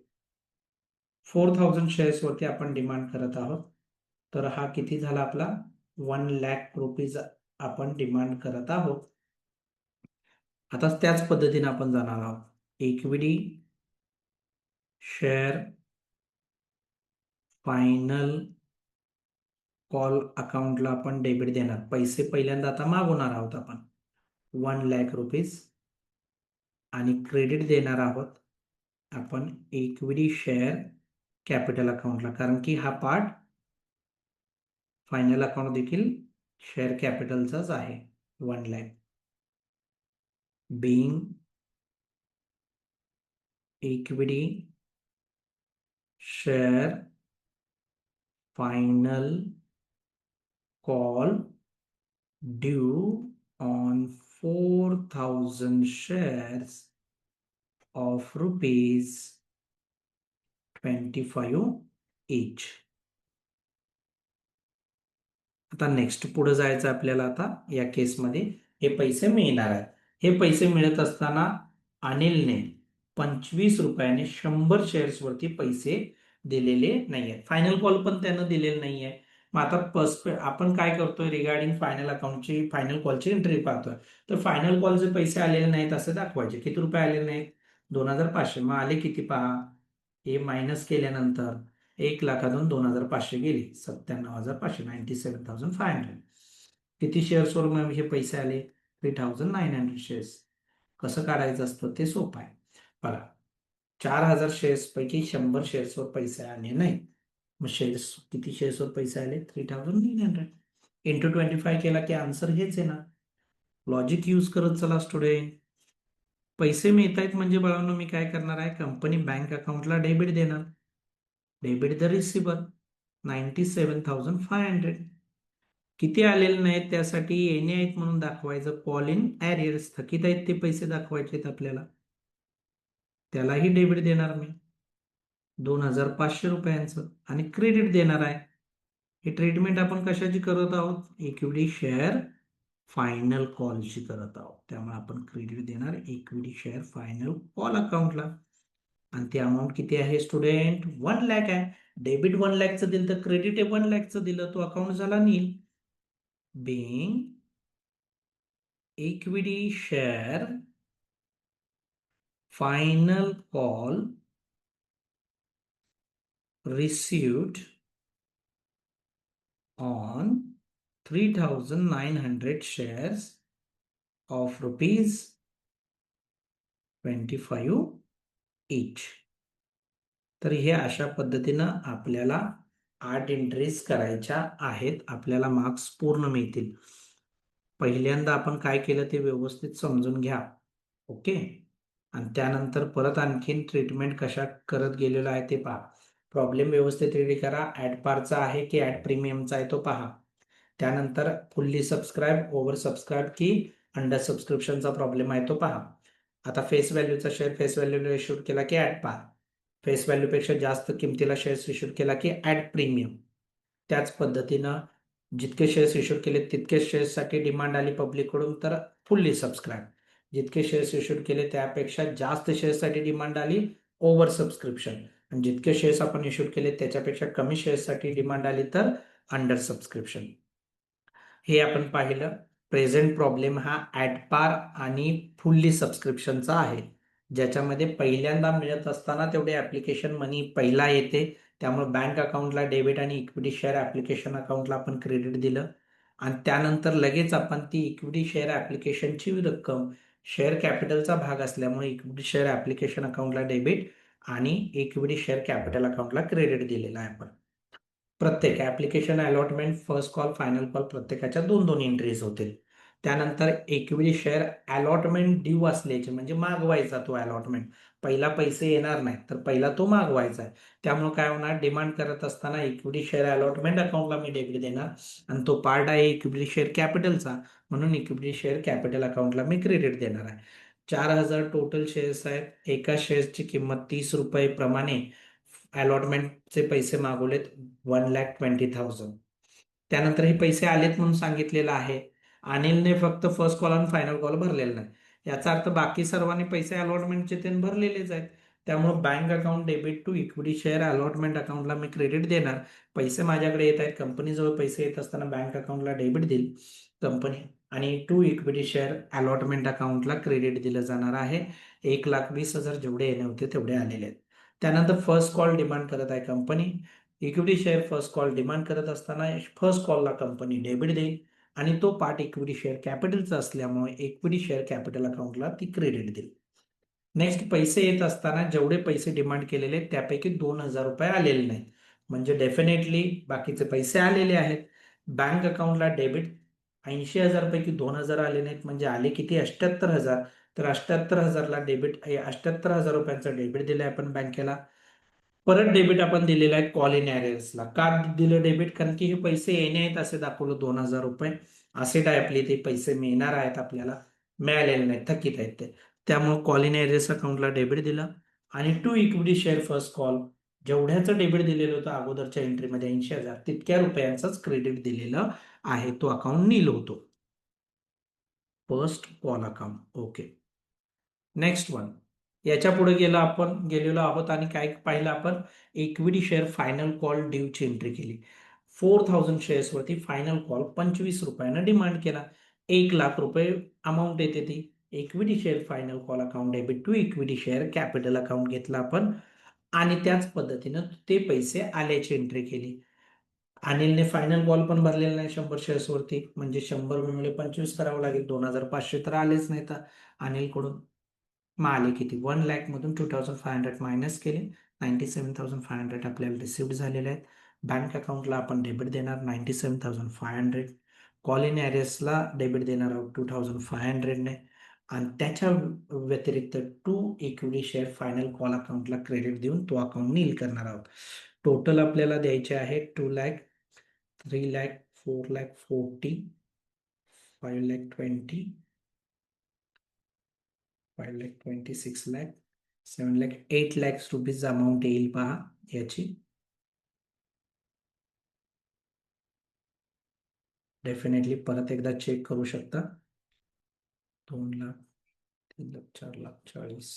[SPEAKER 1] 4,000 शेअर्स वरती आपण डिमांड करत आहोत. तर हा किती झाला आपला? 1,00,000 रुपीज आपण डिमांड करत आहोत. आता त्याच पद्धतीने आपण जाणार आहोत. इक्विटी शेअर फायनल कॉल अकाउंटला आपण डेबिट देणार, पैसे पहिल्यांदा आता मागवणार आहोत आपण 1,00,000 रुपीज आणि क्रेडिट देणार आहोत आपण इक्विटी शेअर कॅपिटल अकाउंटला, कारण की हा पार्ट फायनल अकाउंट देखील शेअर कॅपिटलचाच आहे. 1,00,000 being equity share final call due on 4,000 shares of rupees 25 each. आता नेक्स्ट पुढे जायचं आपल्याला. आता या केसमध्ये हे पैसे मिळणार आहेत. हे पैसे मिळत असताना अनिलने 25 रुपयाने 100 शेअर्स वरती पैसे दिलेले नाहीये. फायनल कॉल पण त्यानं दिलेलं नाहीये. मग आता आपण काय करतोय, रिगार्डिंग फायनल अकाउंटची फायनल कॉलची एंट्री पाहतोय. तर फायनल कॉलचे पैसे आलेले नाहीत असं दाखवायचे. किती रुपये आलेले नाहीत? 2,500. मग आले किती पहा, हे मायनस केल्यानंतर 1,00,000तून 2,500 गेले, 97,500, 97,500. किती शेअर्सवर मग हे पैसे आले? 3,900 शेअर्स. कसं काढायचं असतं ते सोपं आहे. बघा, 4,000 शेअर्स पैकी 100 शेअर्सवर पैसे आले नाही. मग शेअर्स किती शेअर्सवर पैसे आले? 3,900 इंटू 25 केला की आन्सर हेच आहे ना. लॉजिक यूज करत चला स्टुडंट. पैसे मिळत आहेत म्हणजे बाळांनो मी काय करणार आहे, कंपनी बँक अकाउंटला डेबिट देणार, डेबिट द रिसिवर. 97,500. किती आलेले नाहीत त्यासाठी येणे आहेत म्हणून दाखवायचं. कॉल इन ॲरियर्स, थकीत आहेत ते पैसे दाखवायचे आहेत आपल्याला. त्यालाही डेबिट देणार मी 2,500 रुपयांचं आणि क्रेडिट देणार आहे. ही ट्रीटमेंट आपण कशाची करत आहोत? इक्विटी शेअर फायनल कॉलची करत आहोत. त्यामुळे आपण क्रेडिट देणार इक्विटी शेअर फायनल कॉल अकाउंटला. आणि ती अमाऊंट किती आहे स्टुडंट? 1,00,000 आहे. डेबिट 1,00,000चं दिलं तर क्रेडिट 1,00,000चं दिलं, तो अकाउंट झाला नील. being equity share final call received on 3,900 shares of rupees 25 each. तर हे अशा पद्धतीनं आपल्याला 8 एंट्रीज करायच्या आहेत. आपल्याला मार्क्स पूर्ण मिळतील. पहिल्यांदा आपण काय केलं ते व्यवस्थित समजून घ्या. ओके. आणि त्यानंतर परत आणखीन ट्रीटमेंट कशा करत गेलेलो आहे ते पहा. प्रॉब्लेम व्यवस्थित रेडी करा. ॲड पारचा आहे की ॲड प्रीमियमचा आहे तो पहा. त्यानंतर फुल्ली सबस्क्राईब, ओव्हर सबस्क्राईब की अंडर सबस्क्रिप्शनचा प्रॉब्लेम आहे तो पहा. आता फेस व्हॅल्यूचा शेअर फेस व्हॅल्यूला इश्यूड केला की ॲड पार. फेस व्हॅल्यूपेक्षा जास्त किमतीला शेअर्स इश्यूड केला की ॲड प्रीमियम. त्याच पद्धतीनं जितके शेअर्स इश्यूड केले तितकेच शेअर्ससाठी डिमांड आली पब्लिककडून तर फुल्ली सबस्क्राईब. जितके शेअर्स इश्यूड केले त्यापेक्षा जास्त शेअर्ससाठी डिमांड आली ओव्हर सबस्क्रिप्शन. आणि जितके शेअर्स आपण इश्यूड केले त्याच्यापेक्षा कमी शेअर्ससाठी डिमांड आली तर अंडर सबस्क्रिप्शन. हे आपण पाहिलं. प्रेझेंट प्रॉब्लेम हा ॲट पार आणि फुल्ली सबस्क्रिप्शनचा आहे, ज्याच्यामध्ये पहिल्यांदा मिळत असताना तेवढे ॲप्लिकेशन मनी पहिला येते. त्यामुळे बँक अकाउंटला डेबिट आणि इक्विटी शेअर ॲप्लिकेशन अकाउंटला आपण क्रेडिट दिलं. आणि त्यानंतर लगेच आपण ती इक्विटी शेअर ॲप्लिकेशनची रक्कम शेअर कॅपिटलचा भाग असल्यामुळे इक्विटी शेअर ॲप्लिकेशन अकाउंटला डेबिट आणि इक्विटी शेअर कॅपिटल अकाउंटला क्रेडिट दिलेला आहे आपण. प्रत्येक application allotment, first call, final call प्रत्येकाच्या 2-2 एंट्रीज होतील. त्यानंतर इक्विटी शेअर अलॉटमेंट ड्यू असल्याचे म्हणजे मागवायचा तो अलॉटमेंट. पहिला पैसे येणार नाही तर पहिला तो मागवायचा आहे. त्यामुळे काय होणार? डिमांड करत असताना इक्विटी शेअर अलॉटमेंट अकाउंटला मी डेबिट देणार आणि तो पार्ट आहे इक्विटी शेअर कॅपिटलचा, म्हणून इक्विटी शेअर कॅपिटल अकाउंटला मी क्रेडिट देणार आहे. 4,000 टोटल शेअर्स आहेत. एका शेअर्सची किंमत 30 रुपये प्रमाणे अलॉटमेंटचे पैसे मागवलेत 1,20,000. त्यानंतर हे पैसे आलेत म्हणून सांगितलेलं आहे. अनिलने फक्त फर्स्ट कॉल आणि फायनल कॉल भरलेला नाही. याचा अर्थ बाकी सर्वांनी पैसे अलॉटमेंटचे त्यांनी भरलेलेच आहेत. त्यामुळे bank account debit to equity share allotment अकाउंटला मी क्रेडिट देणार. पैसे माझ्याकडे येत आहेत. कंपनीजवळ पैसे येत असताना बँक अकाउंटला डेबिट देईल कंपनी आणि टू इक्विटी शेअर अलॉटमेंट अकाउंटला क्रेडिट दिलं जाणार आहे. 1,20,000 जेवढे येणे होते तेवढे आलेले आहेत. त्यानंतर फर्स्ट कॉल डिमांड करत आहे company. Equity share first call demand करत असताना फर्स्ट कॉलला कंपनी डेबिट देईल आणि तो पार्ट इक्विटी शेअर कॅपिटलचा असल्यामुळे इक्विटी शेअर कॅपिटल अकाउंटला ती क्रेडिट देईल. नेक्स्ट पैसे येत असताना जेवढे पैसे डिमांड केलेले त्यापैकी 2,000 रुपये आलेले नाहीत, म्हणजे डेफिनेटली बाकीचे पैसे आलेले आहेत. बँक अकाउंटला डेबिट 80,000 पैकी 2,000 आले नाहीत, म्हणजे आले किती? 78,000. तर 78,000ला डेबिट 78,000 रुपयांचं डेबिट दिलंय आपण बँकेला. परत डेबिट आपण दिलेलं आहे कॉल इन ॲरियर्सला. का दिलं डेबिट? कारण की हे पैसे येणे आहेत असे दाखवलं 2,000 रुपये. असेट आहे आपली, ते पैसे मिळणार आहेत आपल्याला, मिळालेले नाहीत, थकीत आहेत ते. त्यामुळे कॉल इन ॲरियर्स अकाउंटला डेबिट दिलं आणि to equity share first call जेवढ्याचं डेबिट दिलेलं होतं अगोदरच्या एंट्रीमध्ये 80,000 तितक्या रुपयांचंच क्रेडिट दिलेलं आहे. तो अकाउंट नील होतो. First call account. Okay. Next one. याच्या पुढे गेलेलो आहोत आणि काय पाहिलं आपण? इक्विटी शेअर फायनल कॉल ड्यूची एंट्री केली. 4,000 शेअर्सवरती फायनल कॉल 25 रुपयानं डिमांड केला. 1,00,000 रुपये अमाऊंट येते ती. Equity share final call account debit to equity share capital account घेतला आपण आणि त्याच पद्धतीनं ते पैसे आल्याची एंट्री केली. अनिलने फायनल कॉल पण भरलेला नाही 100 शेअर्सवरती, म्हणजे 100 गुणिले 25 करावं लागेल. 2,500 तर आलेच नाही तर अनिलकडून. मग आले किती? 1,00,000 मधून 2,500 मायनस केले. 97,500 आपल्याला रिसिव्ह झालेले आहेत. बँक अकाउंटला आपण डेबिट देणार 97,500. कॉल इन ॲरियर्सला डेबिट देणार आहोत 2,500 ने आणि त्याच्या व्यतिरिक्त to equity share final call अकाउंटला क्रेडिट देऊन तो अकाउंट नील करणार आहोत. टोटल आपल्याला द्यायचे आहे 2 lakh, 3 lakh, 4 lakh 40, 5 lakh 20, 5 lakh 20, 6 lakh, 7 lakh, 8 lakhs rupees amount येईल पहा याची. डेफिनेटली परत एकदा चेक करू शकता. 2 लाख, 3 लाख, 4 लाख 40,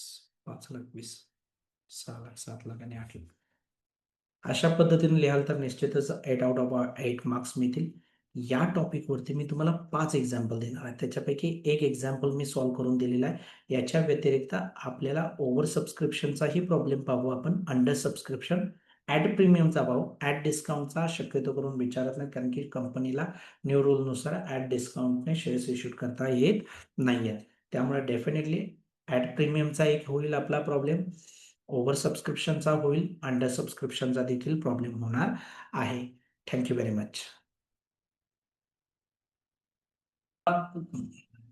[SPEAKER 1] 5 लाख 20, 6 लाख, 7 लाख आणि 8 लाख. अशा पद्धतीने लिहाल तर निश्चितच 8 आउट ऑफ 8 मार्क्स मिळतील. या टॉपिकवरती मी तुम्हाला 5 एक्झाम्पल देणार आहे. त्याच्यापैकी एक एक्झाम्पल मी सॉल्व्ह करून दिलेला आहे. याच्या व्यतिरिक्त आपल्याला ओव्हर सबस्क्रिप्शनचाही प्रॉब्लेम पाहू आपण, अंडर सबस्क्रिप्शन, ऍड प्रीमियमचा पाहू. ऍड डिस्काउंटचा शक्यतो करून विचारत नाही, कारण की कंपनीला न्यू रूलनुसार ऍड डिस्काउंटने शेअर्स इश्यूड करता येत नाहीयेत. त्यामुळे डेफिनेटली ऍड प्रीमियमचा एक होईल आपला प्रॉब्लेम, ओव्हर सबस्क्रिप्शनचा होईल, अंडर सबस्क्रिप्शनचा देखील प्रॉब्लेम होणार आहे. Thank you very much.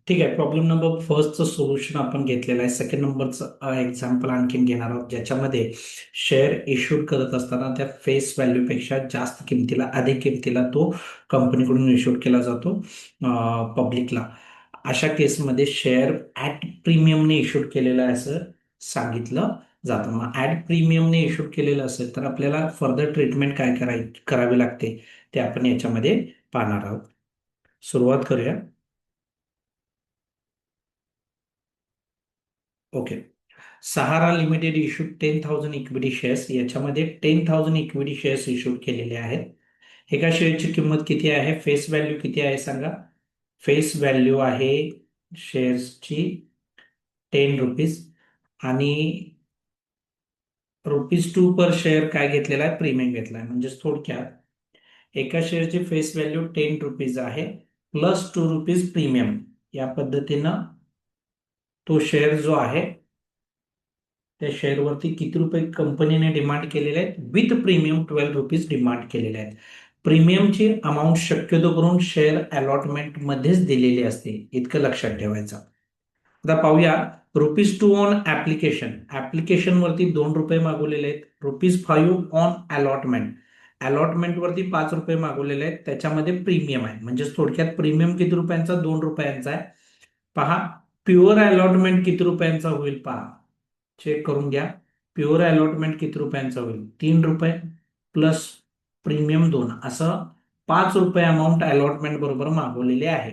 [SPEAKER 1] ठीक आहे. प्रॉब्लेम नंबर फर्स्टचं सोल्युशन आपण घेतलेलं आहे. सेकंड नंबरचं एक्झाम्पल आणखीन घेणार आहोत, ज्याच्यामध्ये शेअर इश्यूड करत असताना त्या फेस व्हॅल्यूपेक्षा जास्त किमतीला, अधिक किमतीला तो कंपनीकडून इश्यूड केला जातो पब्लिकला. अशा केसमध्ये शेअर ऍट प्रीमियमने इश्यूड केलेला आहे असं सांगितलं जातं. मग ऍट प्रीमियमने इश्यूड केलेलं असेल तर आपल्याला फर्दर ट्रीटमेंट काय करावी लागते ते आपण याच्यामध्ये पाहणार आहोत. सुरुवात करूया. ओके. सहारा लिमिटेड इश्यूड 10,000 इक्विटी शेअर्स. याच्यामध्ये 10,000 इक्विटी शेअर्स इश्यूड केलेले आहेत. एका शेअरची किंमत किती आहे, फेस व्हॅल्यू किती आहे सांगा. फेस व्हॅल्यू आहे शेअर्सची ₹10 आणि ₹2 पर शेअर काय घेतलेला आहे, प्रीमियम घेतला आहे. म्हणजे थोडक्यात एका शेअरची फेस व्हॅल्यू ₹10 आहे, प्लस ₹2 प्रीमियम. या पद्धतीनं तो शेअर जो आहे त्या शेअरवरती किती रुपये कंपनीने डिमांड केलेले आहेत, विथ प्रीमियम ₹12 डिमांड केलेले आहेत. प्रीमियमची अमाऊंट शक्यतो करून शेअर अलॉटमेंट मध्येच दिलेली असते, इतकं लक्षात ठेवायचं. आता पाहूया. ₹2 ऑन ऍप्लिकेशन. ऍप्लिकेशन वरती ₹2 मागवलेले आहेत. ₹5 ऑन अलॉटमेंट. अलॉटमेंट वरती ₹5 मागवलेले आहेत. त्याच्यामध्ये प्रीमियम आहे. म्हणजे थोडक्यात प्रीमियम किती रुपयांचा, ₹2 आहे. पहा, प्युअर अलॉटमेंट किती रुपयांचा होईल पहा, चेक करून घ्या. प्युअर अलॉटमेंट किती रुपयांचा होईल, ₹3 प्लस प्रीमियम 2, असं ₹5 अमाऊंट अलॉटमेंट बरोबर मागवलेले आहे.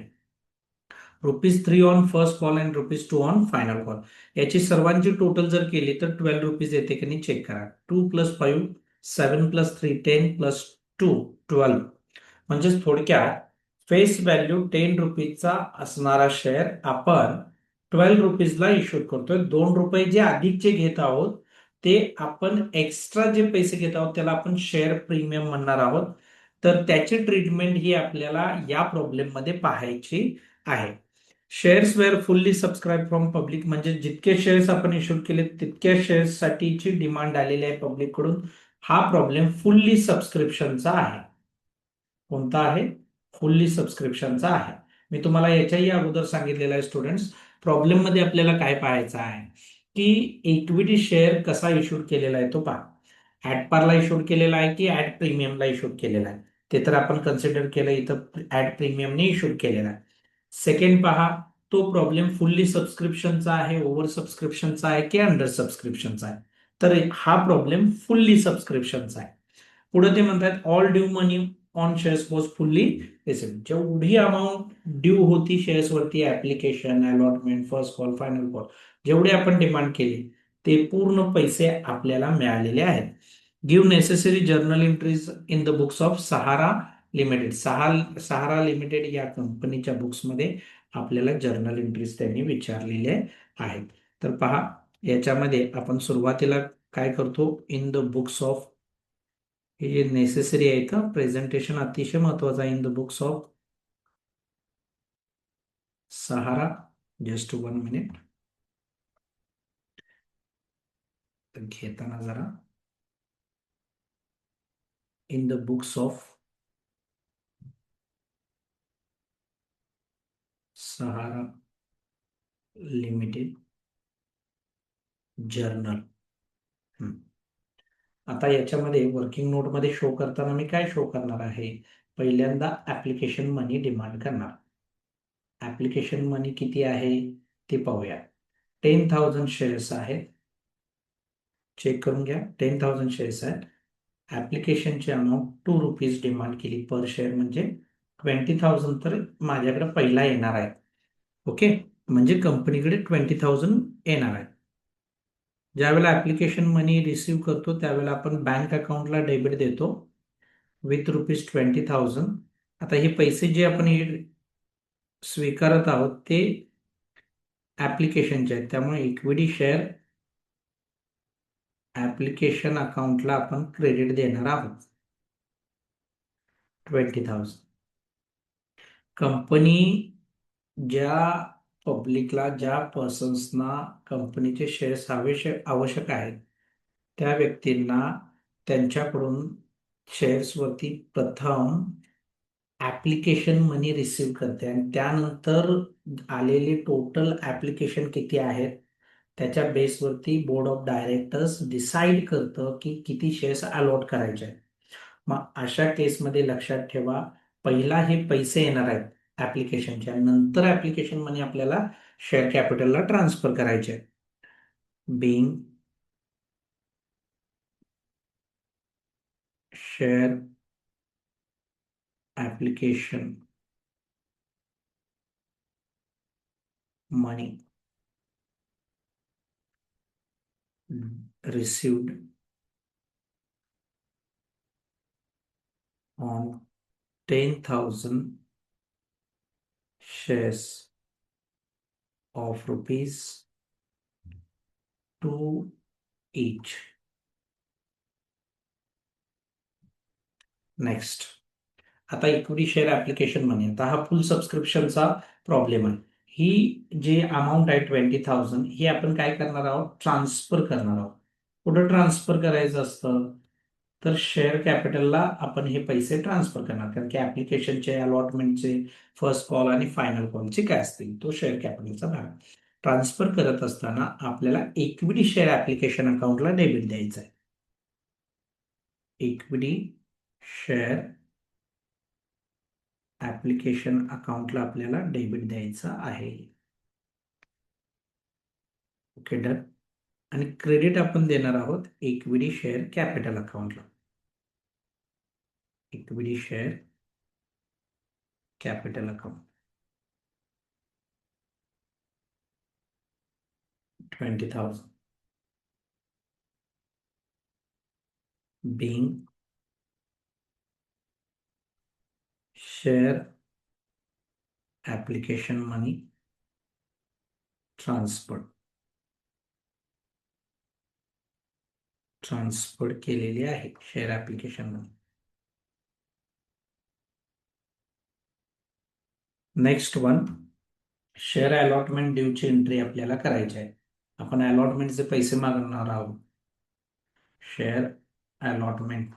[SPEAKER 1] ₹3 on first call and ₹2 on final call. याची सर्वांची टोटल जर केली तर ₹12 येते की नाही चेक करा. 2 प्लस 5, 7 प्लस 3, 10 प्लस 2, 12. म्हणजेच थोडक्यात फेस व्हॅल्यू ₹10 असणारा शेअर आपण ₹12 इश्यू करतोय. ₹2 जे अधिकचे घेत आहोत ते आपण एक्स्ट्रा जे पैसे घेत आहोत त्याला आपण शेअर प्रीमियम म्हणणार आहोत. तर त्याची ट्रीटमेंट ही आपल्याला या प्रॉब्लेम मध्ये पाहायची आहे. Shares were fully subscribe from public. म्हणजे जितके शेअर्स आपण इश्यू केले तितक्या शेअर्स साठीची डिमांड आलेली आहे पब्लिक कडून. हा प्रॉब्लेम फुल्ली सबस्क्रिप्शनचा आहे. कोणता आहे, फुल्ली सबस्क्रिप्शनचा आहे. मी तुम्हाला याच्याही अगोदर सांगितलेलं आहे स्टुडंट्स. प्रॉब्लेम मध्ये आपल्याला काय पाहायचं आहे की इक्विटी शेअर कसा इश्यूड केलेला आहे तो पहा. ऍट पारला इश्यूड केलेला आहे की ऍट प्रीमियमला इश्यूड केलेला आहे, ते तर आपण कन्सिडर केलं इथं ऍट प्रीमियमने इश्यूड केलेला आहे. सेकंड पहा, तो प्रॉब्लेम फुल्ली सबस्क्रिप्शनचा आहे, ओव्हर सबस्क्रिप्शनचा आहे की अंडर सबस्क्रिप्शनचा आहे. तर हा प्रॉब्लेम फुल्ली सबस्क्रिप्शनचा आहे. पुढे ते म्हणतात all due money on shares was fully received. जेवढी अमाऊंट ड्यू होती शेअर्स वरती, application, allotment, first call, final call, जेवढे आपण डिमांड केली ते पूर्ण पैसे आपल्याला मिळालेले आहेत. Give necessary journal entries in the books of Sahara limited. Sahara limited या कंपनीच्या बुक्समध्ये आपल्याला जर्नल एंट्रीज त्यांनी विचारलेले आहेत. तर पहा, याच्यामध्ये आपण सुरुवातीला काय करतो, इन द बुक्स ऑफ, हे नेसेसरी आहे का, प्रेझेंटेशन अतिशय महत्वाचं आहे. In the books of Sahara, just 1 minute, घेताना जरा, in the books of Sahara limited journal. आता याच्यामध्ये वर्किंग नोटमध्ये शो करताना मी काय शो करणार आहे? पहिल्यांदा ऍप्लिकेशन मनी डिमांड करणार. ऍप्लिकेशन मनी किती आहे ते पाहूया. 10,000 शेअर्स आहेत. चेक करून घ्या. 10,000 शेअर्स आहेत. ऍप्लिकेशनची अमाऊंट ₹2 डिमांड केली पर शेअर, म्हणजे 20,000 तर माझ्याकडे पहिला येणार आहे. ओके, म्हणजे कंपनीकडे 20,000 येणार आहे. ज्यावेळेला ऍप्लिकेशन मनी रिसिव्ह करतो त्यावेळेला आपण बँक अकाउंटला डेबिट देतो विथ ₹20,000. आता हे पैसे जे आपण स्वीकारत आहोत ते ऍप्लिकेशनचे आहेत, त्यामुळे इक्विटी शेअर ऍप्लिकेशन अकाउंटला आपण क्रेडिट देणार आहोत 20,000. कंपनी ज्या पब्लिकला, ज्या पर्सन्सना कंपनीचे शेअर्स आवश्यक आहेत त्या व्यक्तींना त्यांच्याकडून शेअर्सवरती प्रथम ऍप्लिकेशन मनी रिसिव्ह करते आणि त्यानंतर आलेले टोटल ऍप्लिकेशन किती आहेत त्याच्या बेसवरती बोर्ड ऑफ डायरेक्टर्स डिसाईड करतं की किती शेअर्स अलॉट करायचे आहेत. मग अशा केसमध्ये लक्षात ठेवा, पहिला हे पैसे येणार आहेत ऍप्लिकेशनच्या, नंतर ऍप्लिकेशन मनी आपल्याला शेअर कॅपिटलला ट्रान्सफर करायचे. Being share application money received on 10,000 shares of ₹2 each. Next, आता इक्विटी शेअर ऍप्लिकेशन मनी, आता हा फुल सबस्क्रिप्शनचा प्रॉब्लेम आहे. ही जी अमाऊंट आहे 20,000 ही आपण काय करणार आहोत? ट्रान्सफर करणार आहोत. कुठं ट्रान्सफर करायचं असतं? तर शेअर कॅपिटलला आपण हे पैसे ट्रान्सफर करणार, कारण की ऍप्लिकेशनचे, अलॉटमेंटचे, फर्स्ट कॉल आणि फायनल कॉलचे काय असतील तो शेअर कॅपिटलचा भाग. ट्रान्सफर करत असताना आपल्याला इक्विटी शेअर ऍप्लिकेशन अकाउंटला डेबिट द्यायचं आहे. इक्विटी शेअर ऍप्लिकेशन अकाउंटला आपल्याला डेबिट द्यायचं आहे. Okay, done. आणि क्रेडिट आपण देणार आहोत इक्विटी शेअर कॅपिटल अकाउंटला. Equity share capital account 20,000 being share application money transfer केलेली आहे share application money. Next one, share allotment ड्यूची एंट्री आपल्याला करायची आहे. आपण अलॉटमेंटचे पैसे मागणार आहोत. शेअर अलॉटमेंट,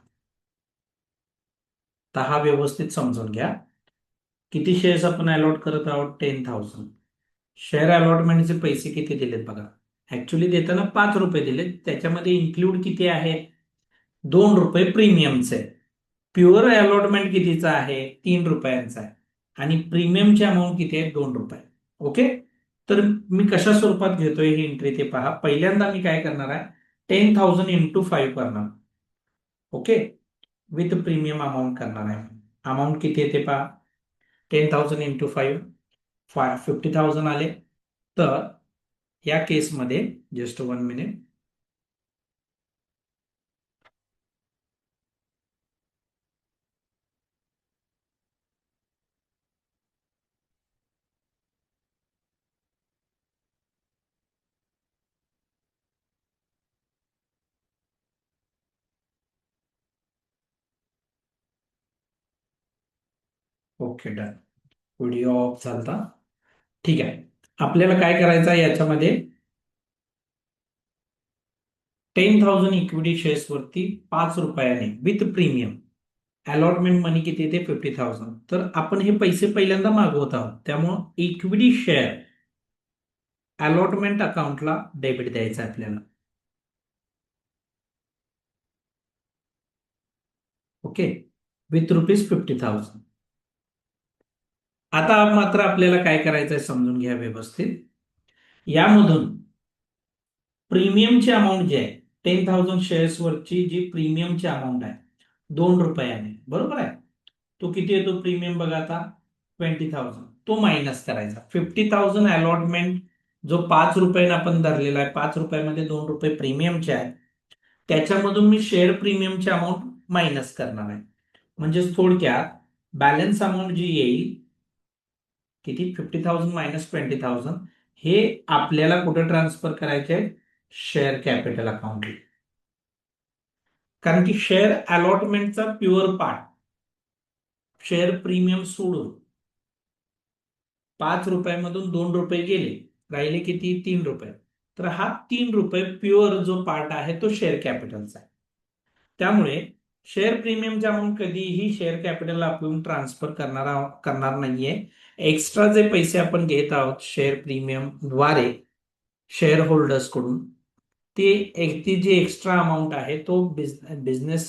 [SPEAKER 1] तर हा व्यवस्थित समजून घ्या. किती शेअर्स आपण अलॉट करत आहोत? 10,000. शेअर अलॉटमेंटचे पैसे किती दिलेत बघा. ऍक्च्युली देताना ₹5 दिलेत, त्याच्यामध्ये इन्क्लूड किती आहे? ₹2 प्रीमियमचे. प्युअर अलॉटमेंट कितीचा आहे? ₹3 आहे. आणि प्रीमियमची अमाऊंट किती आहे? ₹2. ओके, तर मी कशा स्वरूपात घेतोय ही एंट्री ते पहा. पहिल्यांदा मी काय करणार आहे? 10,000 इंटू 5 करणार. ओके, विथ प्रीमियम अमाऊंट करणार आहे. अमाऊंट किती आहे ते पहा. 10,000 इंटू 5 50,000 आले. तर या केसमध्ये just 1 minute, okay, done. Video off झाला. ठीक आहे, आपल्याला काय करायचं आहे याच्यामध्ये? 10,000 इक्विटी शेअर्स वरती ₹5 विथ प्रीमियम. अलॉटमेंट मनी किती येते? 50,000. तर आपण हे पैसे पहिल्यांदा मागवत आहोत, त्यामुळं इक्विटी शेअर अलॉटमेंट अकाउंटला डेबिट द्यायचं आहे आपल्याला. Okay, with ₹50,000. आता मात्र आपल्याला काय करायचं आहे समजून घ्या व्यवस्थित. यामधून प्रीमियमची अमाऊंट जी आहे, 10,000 शेअर्सवरची जी प्रीमियमची अमाऊंट आहे ₹2 बरोबर आहे. तो किती येतो प्रीमियम बघा आता, 20,000. तो मायनस करायचा. 50,000 अलॉटमेंट जो ₹5 आपण धरलेला आहे, ₹5 ₹2 प्रीमियमचे आहे, त्याच्यामधून मी शेअर प्रीमियमची अमाऊंट मायनस करणार आहे. म्हणजेच थोडक्यात बॅलन्स अमाऊंट जी येईल, किती, 50,000 मायनस 20,000, हे आपल्याला कुठे ट्रान्सफर करायचे आहे, शेअर कॅपिटल अकाउंटला. कारण की शेअर अलॉटमेंटचा प्युअर पार्ट, शेअर प्रीमियम सोडून ₹5 ₹2 गेले, राहिले किती, ₹3. तर हा ₹3 प्युअर जो पार्ट आहे तो शेअर कॅपिटलचा आहे. त्यामुळे शेअर प्रीमियमच्या अमाऊंट कधीही शेअर कॅपिटलला आपण ट्रान्सफर करणार नाहीये. एक्स्ट्रा जे पैसे आपण घेत आहोत शेअर प्रीमियम द्वारे शेअर होल्डर्स कडून, ती जी एक्स्ट्रा अमाऊंट आहे तो बिझनेस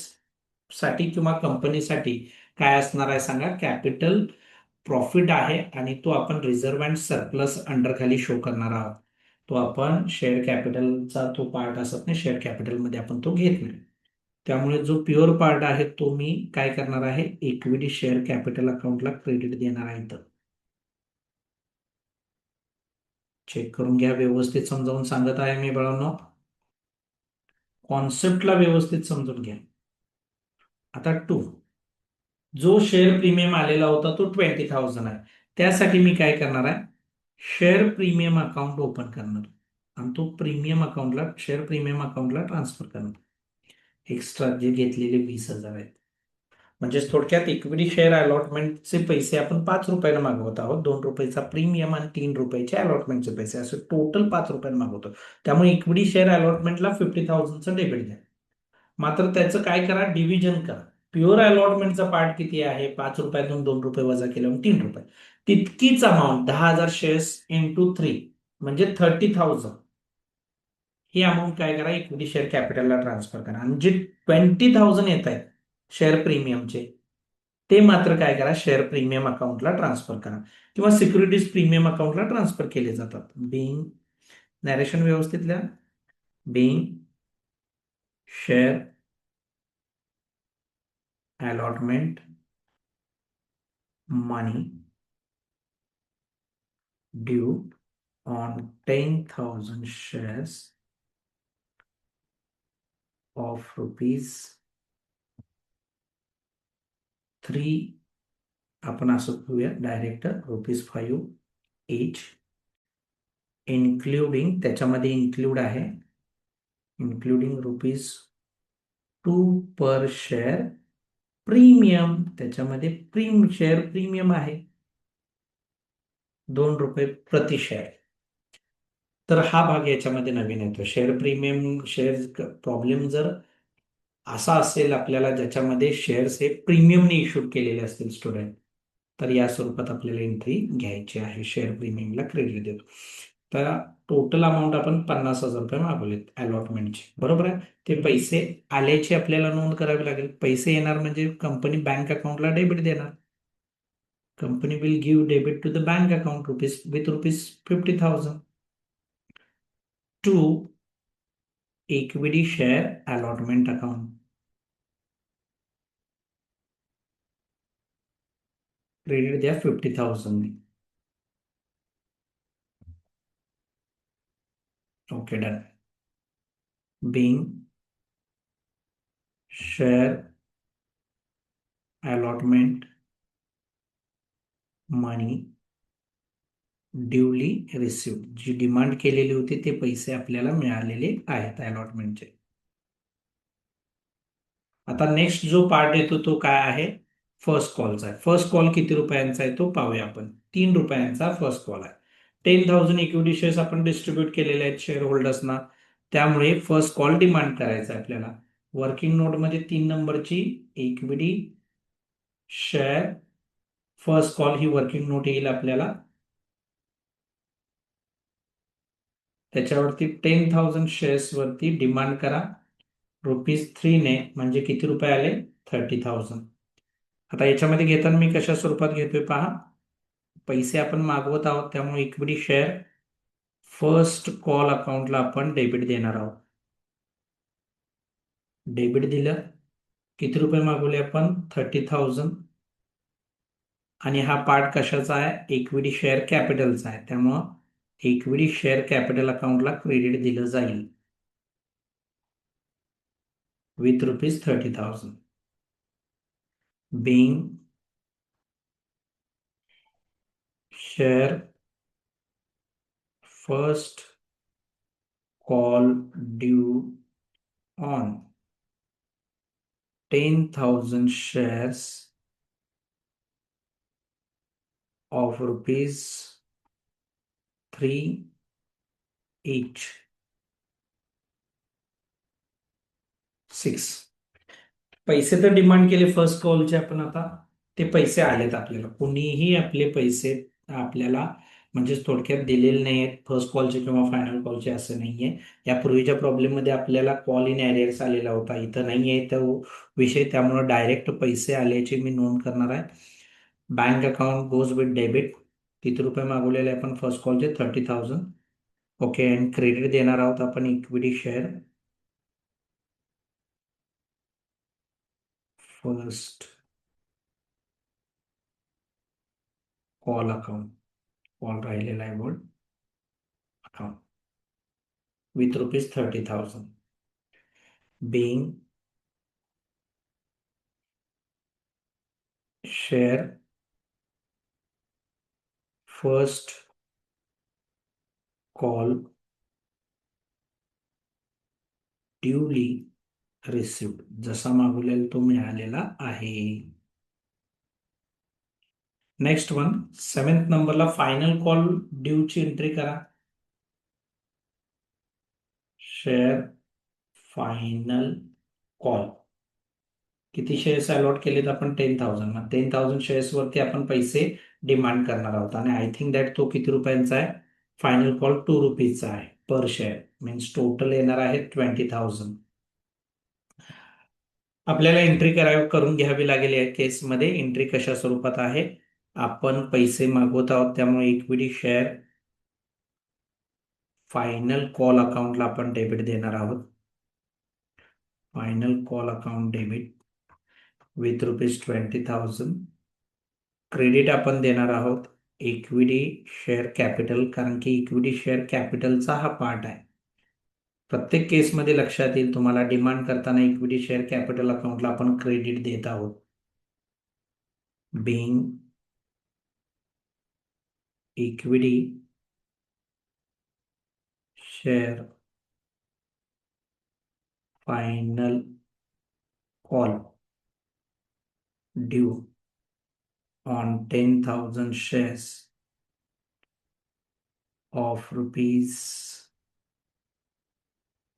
[SPEAKER 1] साठी किंवा कंपनीसाठी काय असणार आहे सांगा, कॅपिटल प्रॉफिट आहे आणि तो आपण रिझर्व्ह अँड सरप्लस अंडर खाली शो करणार आहोत. तो आपण शेअर कॅपिटलचा तो पार्ट असत नाही, शेअर कॅपिटलमध्ये आपण तो घेत नाही. त्यामुळे जो प्युअर पार्ट आहे तो मी काय करणार आहे, इक्विटी शेअर कॅपिटल अकाउंटला क्रेडिट देणार आहे. तर चेक करून घ्या, व्यवस्थित समजावून सांगत आहे मी बाळांनो, कॉन्सेप्टला व्यवस्थित समजून घ्या. आता जो शेअर प्रीमियम आलेला होता तो 20,000 आहे. त्यासाठी मी काय करणार आहे, शेअर प्रीमियम अकाउंट ओपन करणार आणि तो प्रीमियम अकाउंटला, शेअर प्रीमियम अकाउंटला ट्रान्सफर करणार. एक्स्ट्रा जे घेतलेले 20,000 आहेत. म्हणजे थोडक्यात इक्विटी शेअर अलॉटमेंटचे पैसे आपण ₹5 मागवत आहोत. ₹2 प्रीमियम आणि ₹3 अलॉटमेंटचे पैसे, असे टोटल ₹5 मागवतो. त्यामुळे इक्विटी शेअर अलॉटमेंटला 50,000चं डेबिट द्या. मात्र त्याचं काय करा, डिव्हिजन करा. प्युअर अलॉटमेंटचा पार्ट किती आहे, ₹5तून ₹2 वजा केल्यावर ₹3. तितकीच अमाऊंट 10,000 शेअर्स इंटू 3 म्हणजे 30,000, ही अमाऊंट काय करा, इक्विटी शेअर कॅपिटलला ट्रान्सफर करा. आणि जे 20,000 येत आहेत शेअर प्रीमियमचे, ते मात्र काय करा, शेअर प्रीमियम अकाउंटला ट्रान्सफर करा किंवा सिक्युरिटीज प्रीमियम अकाउंटला ट्रान्सफर केले जातात. बिंग नॅरेशन व्यवस्थित लिहा. Bing share allotment money due on 10,000 shares of ₹3, आपण असं घेऊया डायरेक्ट, ₹5 each, इन्क्लुडिंग, त्याच्यामध्ये इन्क्लूड आहे, इन्क्लुडिंग ₹2 पर शेअर प्रीमियम, त्याच्यामध्ये शेअर प्रीमियम आहे ₹2 प्रति शेअर. तर हा भाग याच्यामध्ये नवीन येतो. शेअर प्रीमियम, शेअर प्रॉब्लेम जर असा असेल आपल्याला ज्याच्यामध्ये शेअर्स हे प्रीमियमने इश्यूड केलेले असतील स्टुडंट, तर या स्वरूपात आपल्याला एंट्री घ्यायची आहे. शेअर प्रीमियमला क्रेडिट देतो. तर टोटल अमाऊंट आपण ₹50,000 मागवलेत अलॉटमेंटचे, बरोबर आहे. ते पैसे आल्याची आपल्याला नोंद करावी लागेल. पैसे येणार म्हणजे कंपनी बँक अकाउंटला डेबिट देणार. Company will give debit to the bank account with ₹50,000 to equity share allotment account. Credit द्या 50,000. Okay, done. Being share allotment money duly receive, जी डिमांड केलेली होती ते पैसे आपल्याला मिळालेले आहेत अलॉटमेंटचे. आता नेक्स्ट जो पार्ट येतो तो काय आहे, फर्स्ट कॉलचा आहे. फर्स्ट कॉल किती रुपयांचा आहे तो पाहूया आपण. ₹3 फर्स्ट कॉल आहे. 10,000 इक्विटी शेअर्स आपण डिस्ट्रीब्यूट केलेले आहेत शेअर होल्डर्सना, त्यामुळे फर्स्ट कॉल डिमांड करायचा आहे आपल्याला. वर्किंग नोटमध्ये 3 नंबरची इक्विटी शेअर फर्स्ट कॉल ही वर्किंग नोट येईल आपल्याला. त्याच्यावरती 10,000 शेअर्स वरती डिमांड करा ₹3 ने, म्हणजे किती रुपये आले, 30,000. आता याच्यामध्ये घेताना मी कशा स्वरूपात घेतोय पहा. पैसे आपण मागवत आहोत त्यामुळे इक्विटी शेअर फर्स्ट कॉल अकाउंटला आपण डेबिट देणार आहोत. डेबिट दिलं. किती रुपये मागवले आपण? 30,000. आणि हा पार्ट कशाचा आहे? इक्विटी शेअर कॅपिटलचा आहे. त्यामुळं इक्विटी शेअर कॅपिटल अकाउंटला क्रेडिट दिलं जाईल with ₹30,000. being share first call due on 10,000 shares of ₹3 each. 6. पैसे तर डिमांड केले फर्स्ट कॉलचे आपण. आता ते पैसे आलेत आपल्याला. कुणीही आपले पैसे आपल्याला म्हणजे थोडक्यात दिलेले नाही आहेत फर्स्ट कॉलचे किंवा फायनल कॉलचे, असं नाहीये. यापूर्वीच्या प्रॉब्लेममध्ये आपल्याला कॉल इन एरियर्स आलेला होता, इथं नाही आहे तो विषय. त्यामुळे डायरेक्ट पैसे आल्याची मी नोंद करणार आहे. Bank account goes with debit. किती रुपये मागवलेले आपण फर्स्ट कॉलचे? 30,000. ओके. अँड क्रेडिट देणार आहोत आपण equity share first call account. Call राहिलेला आहे board account with ₹30,000 being share first call duly received. जसा मागवलेला तो मिळालेला आहे. नेक्स्ट वन 7th नंबरला फायनल कॉल ड्यू ची एंट्री करा. Share final call. किती शेअर्स अलॉट केलेत आपण? 10,000. मग 10,000 शेअर्स वरती आपण पैसे डिमांड करणार आहोत. आणि आय थिंक दॅट तो किती रुपयांचा आहे? फायनल कॉल ₹2 आहे पर शेअर. मीन्स टोटल येणार आहे 20,000. आपल्याला एंट्री करून घ्यावी लागेल या केसमध्ये. एंट्री कशा स्वरूपात आहे? आपण पैसे मागवत आहोत त्यामुळे इक्विटी शेअर फायनल कॉल अकाउंटला आपण डेबिट देणार आहोत. Final call account debit with ₹20,000. Credit आपण देणार आहोत इक्विटी शेअर कॅपिटल, कारण की इक्विटी शेअर कॅपिटलचा हा पार्ट आहे. प्रत्येक केसमध्ये लक्षात येईल तुम्हाला, डिमांड करताना इक्विटी शेअर कॅपिटल अकाउंटला आपण क्रेडिट देत आहोत. being equity share final call due on 10,000 shares of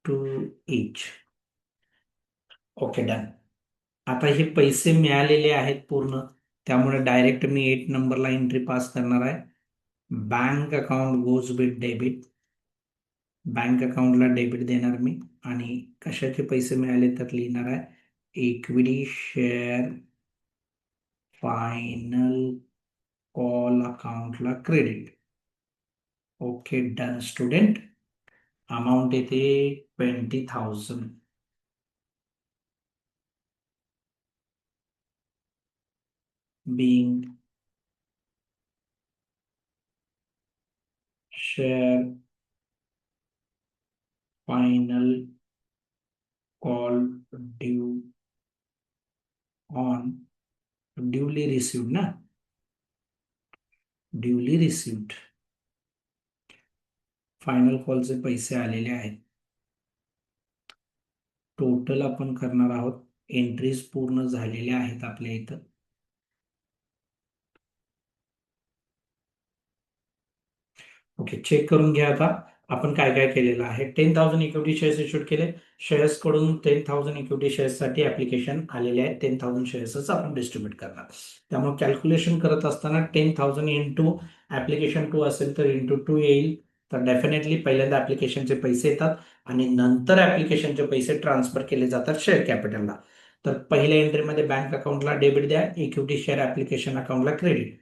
[SPEAKER 1] ₹2 each. Okay, done. आता हे पैसे मिळालेले आहेत पूर्ण, त्यामुळे डायरेक्ट मी 8 नंबरला एंट्री पास करणार आहे. Bank account goes with debit. Bank अकाउंटला डेबिट देणार मी. आणि कशाचे पैसे मिळाले तर लिहिणार आहे इक्विटी शेअर फायनल कॉल अकाउंटला credit. Okay, done student. Amount येते 20,000. being share final call due on duly received ना, duly received. फायनल कॉलचे पैसे आलेले आहेत. टोटल आपण करणार आहोत. एंट्रीज पूर्ण झालेल्या आहेत आपल्या इथं. ओके, चेक करून घ्या आता आपण काय काय केलेलं आहे. 10,000 इक्विटी शेअर्स इश्यूड केले. शेअर्स कडून 10,000 इक्विटी शेअर्ससाठी ऍप्लिकेशन आलेले आहेत. 10,000 शेअर्सच आपण डिस्ट्रीब्यूट करणार. त्यामुळे कॅल्क्युलेशन करत असताना 10,000 इंटू ऍप्लिकेशन 2 असेल तर इंटू 2 येईल. तर डेफिनेटली पहिल्यांदा ऍप्लिकेशनचे पैसे येतात आणि नंतर ऍप्लिकेशनचे पैसे ट्रान्सफर केले जातात शेअर कॅपिटलला. तर पहिल्या एंट्रीमध्ये बँक अकाउंटला डेबिट द्या, इक्विटी शेअर ऍप्लिकेशन अकाउंटला क्रेडिट.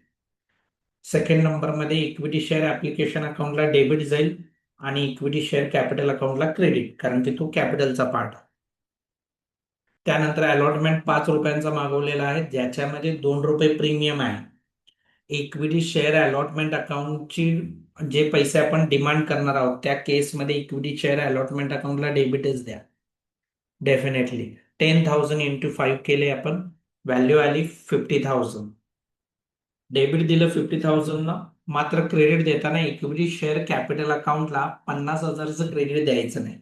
[SPEAKER 1] सेकंड नंबरमध्ये इक्विटी शेअर ऍप्लिकेशन अकाउंटला डेबिट जाईल आणि इक्विटी शेअर कॅपिटल अकाउंटला क्रेडिट, कारण की तो कॅपिटलचा पार्ट. त्यानंतर अलॉटमेंट ₹5 मागवलेला आहे, ज्याच्यामध्ये ₹2 प्रीमियम आहे. इक्विटी शेअर अलॉटमेंट अकाउंटची जे पैसे आपण डिमांड करणार आहोत त्या केसमध्ये इक्विटी शेअर अलॉटमेंट अकाउंटला डेबिटच द्या डेफिनेटली. 10,000 इंटू 5 केले आपण, व्हॅल्यू आली 50,000. डेबिट दिलं 50,000 ना, मात्र क्रेडिट देताना इक्विटी शेअर कॅपिटल अकाउंटला 50,000चं क्रेडिट द्यायचं नाही,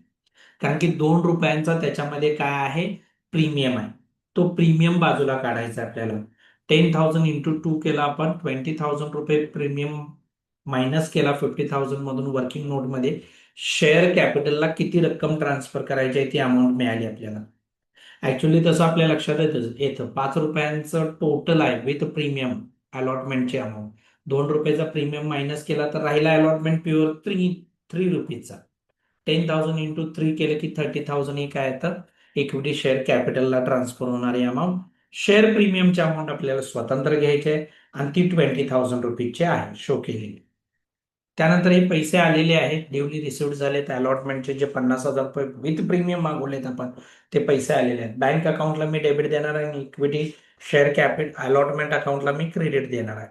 [SPEAKER 1] कारण की ₹2 त्याच्यामध्ये काय आहे, प्रीमियम आहे. तो प्रीमियम बाजूला काढायचा आपल्याला. 10,000 इंटू 2 केला आपण, ₹20,000 प्रीमियम मायनस केला 50,000 मधून वर्किंग नोटमध्ये. शेअर कॅपिटलला किती रक्कम ट्रान्सफर करायची आहे ती अमाऊंट मिळाली आपल्याला. ऍक्च्युली तसं आपल्या लक्षात येतं ₹5 टोटल आहे विथ प्रीमियम अलॉटमेंटची अमाऊंट. ₹2चा प्रीमियम मायनस केला तर राहिला अलॉटमेंट प्युअर ₹3. 10,000 इंटू 3 केलं की 30,000 ही काय तर इक्विटी शेअर कॅपिटलला ट्रान्सफर होणारी अमाऊंट. शेअर प्रीमियमची अमाऊंट आपल्याला स्वतंत्र घ्यायची आहे आणि ती ₹20,000 आहे शो केलेली. त्यानंतर हे पैसे आलेले आहेत, ड्युली रिसिव्ह झालेत. अलॉटमेंटचे जे ₹50,000 विथ प्रीमियम मागवलेत आपण, ते पैसे आलेले आहेत. बँक अकाउंटला मी डेबिट देणार आहे आणि इक्विटी शेअर कॅपिटल अलॉटमेंट अकाउंटला मी क्रेडिट देणार आहे.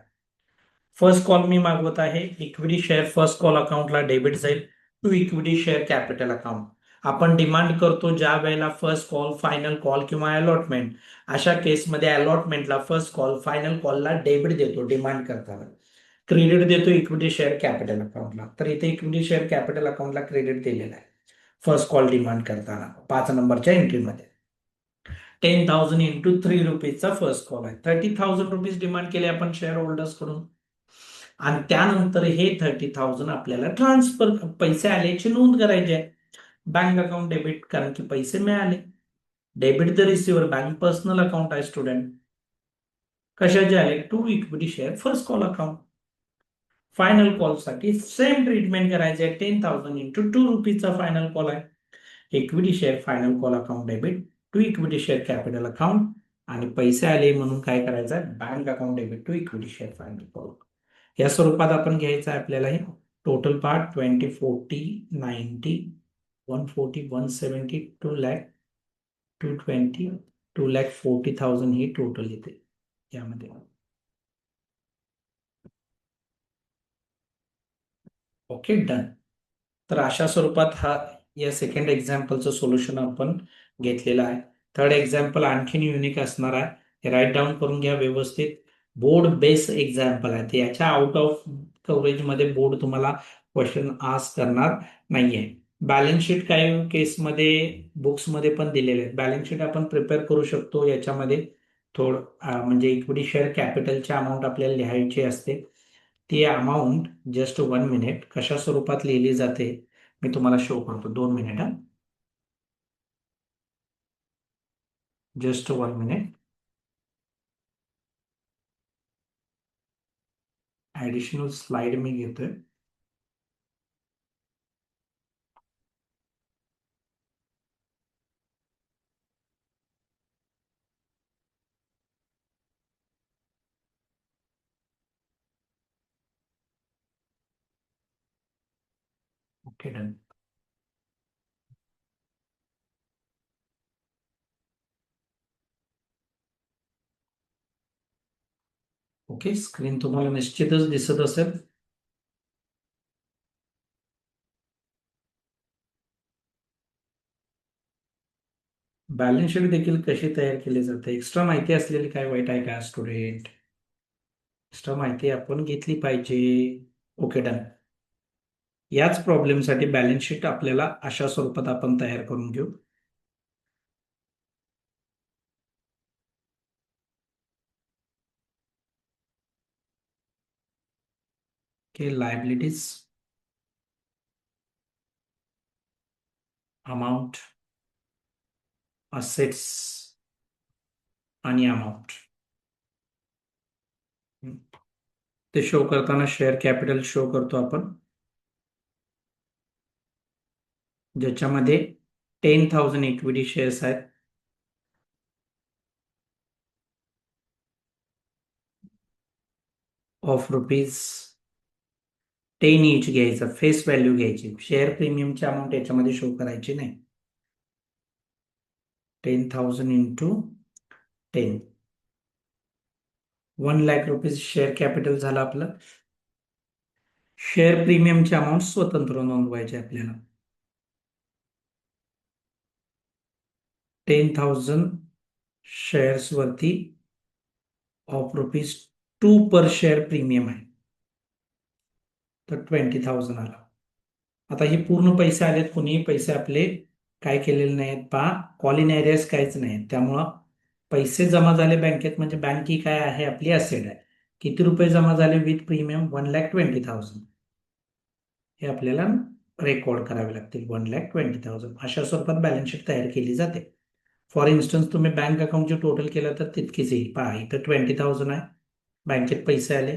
[SPEAKER 1] फर्स्ट कॉल मी मागवत आहे, इक्विटी शेअर फर्स्ट कॉल अकाउंटला डेबिट जाईल to equity share capital account. आपण डिमांड करतो ज्या वेळेला फर्स्ट कॉल, फायनल कॉल किंवा अलॉटमेंट, अशा केसमध्ये अलॉटमेंटला फर्स्ट कॉल, फायनल कॉलला डेबिट देतो डिमांड करताना, क्रेडिट देतो इक्विटी शेअर कॅपिटल अकाउंटला. तर इथे इक्विटी शेअर कॅपिटल अकाउंटला क्रेडिट दिलेलं आहे फर्स्ट कॉल डिमांड करताना 5 नंबरच्या एंट्रीमध्ये. 10,000 इंटू ₹3चा फर्स्ट कॉल आहे. ₹30,000 डिमांड केले आपण शेअर होल्डर्स कडून आणि त्यानंतर हे 30,000 आपल्याला ट्रान्सफर पैसे आल्याची नोंद करायची आहे. बँक अकाउंट डेबिट, कारण की पैसे मिळाले. Debit the receiver, bank personal account आहे स्टुडंट. कशाचे आले, to equity share first call account. Final कॉलसाठी सेम ट्रीटमेंट करायचे आहे. 10,000 इंटू ₹2चा फायनल कॉल आहे. Equity share final call account debit to equity share capital account, आणि पैसे आले म्हणून काय करायचं आहे, bank account debit to equity share final call. या स्वरूपात आपण घ्यायचं आहे आपल्याला. हे टोटल पार्ट 20, 40, 90, 140, 170, 2,00,000, 220, 2,40,000 ही टोटल येते यामध्ये. Okay, done. तर अशा स्वरूपात हा या सेकंड एक्झाम्पलचं सोल्युशन आपण घेतलेलं आहे. थर्ड एक्झाम्पल आणखीन युनिक असणार आहे, राईट डाऊन करून घ्या व्यवस्थित. बोर्ड बेस्ड एक्झाम्पल आहे, ते याच्या आउट ऑफ कव्हरेजमध्ये बोर्ड तुम्हाला क्वेश्चन आस्क करणार नाहीये. बॅलन्स शीट काही केसमध्ये बुक्समध्ये पण दिलेले आहेत. बॅलन्स शीट आपण प्रिपेअर करू शकतो याच्यामध्ये. म्हणजे इक्विटी शेअर कॅपिटलची अमाऊंट आपल्याला लिहायची असते. ती अमाऊंट जस्ट 1 मिनिट कशा स्वरूपात लिहिली जाते मी तुम्हाला शो करतो. 2 मिनिट हा, जस्ट 1 मिनिट. ऍडिशनल स्लाइड मी घेतोय. Okay, done. ओके, स्क्रीन तुम्हाला निश्चितच दिसत असेल. बॅलन्स शीट देखील कशी तयार केली जाते, एक्स्ट्रा माहिती असलेली काय वाईट आहे का स्टुडंट? एक्स्ट्रा माहिती आपण घेतली पाहिजे. Okay, done. याच प्रॉब्लेमसाठी बॅलन्स शीट आपल्याला अशा स्वरूपात आपण तयार करून घेऊ. ओके, लायबिलिटीज, अमाऊंट, असेट्स आणि अमाऊंट. ते शो करताना शेअर कॅपिटल शो करतो आपण, ज्याच्यामध्ये 10,000 इक्विटी शेअर्स आहेत. ऑफ ₹10 इच घ्यायचं, फेस व्हॅल्यू घ्यायची. शेअर प्रीमियमची अमाऊंट याच्यामध्ये शो करायची नाही. 10,000 इंटू 10, ₹1,00,000 शेअर कॅपिटल झालं आपलं. शेअर प्रीमियमची अमाऊंट स्वतंत्र नोंदवायची आपल्याला. 10,000 शेअर्स वरती ऑफ ₹2 पर शेअर प्रीमियम आहे, तर 20,000 आला. आता हे पूर्ण पैसे आलेत, कुणीही पैसे आपले काय केलेले नाहीत पहा, कॉल इन एरियर्स काहीच नाही. त्यामुळं पैसे जमा झाले बँकेत म्हणजे बँक ही काय आहे, आपली असेट आहे. किती रुपये जमा झाले विथ प्रीमियम? 1,20,000. हे आपल्याला रेकॉर्ड करावे लागतील. 1,20,000 अशा स्वरूपात बॅलन्स शीट तयार केली जाते. फॉर इन्स्टन्स तुम्ही बँक अकाउंटचे टोटल केलं तर तितकीच येईल. पहा इथं 20,000 आहे, बँकेत पैसे आले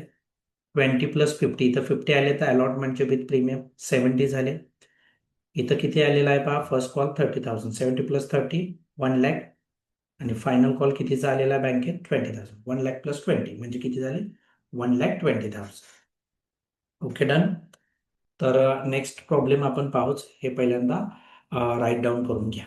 [SPEAKER 1] 20 प्लस 50, इथं 50 आले तर अलॉटमेंटचे विथ प्रीमियम 70 झाले. इथं किती आलेला आहे पहा, फर्स्ट कॉल 30,000, 70 प्लस 30 1,00,000, आणि फायनल कॉल कितीचा आलेला आहे बँकेत? 20,000. 1,00,000 प्लस 20 म्हणजे किती झाले? 1,20,000. Okay, done. तर नेक्स्ट प्रॉब्लेम आपण पाहूच. हे पहिल्यांदा राईट डाऊन करून घ्या.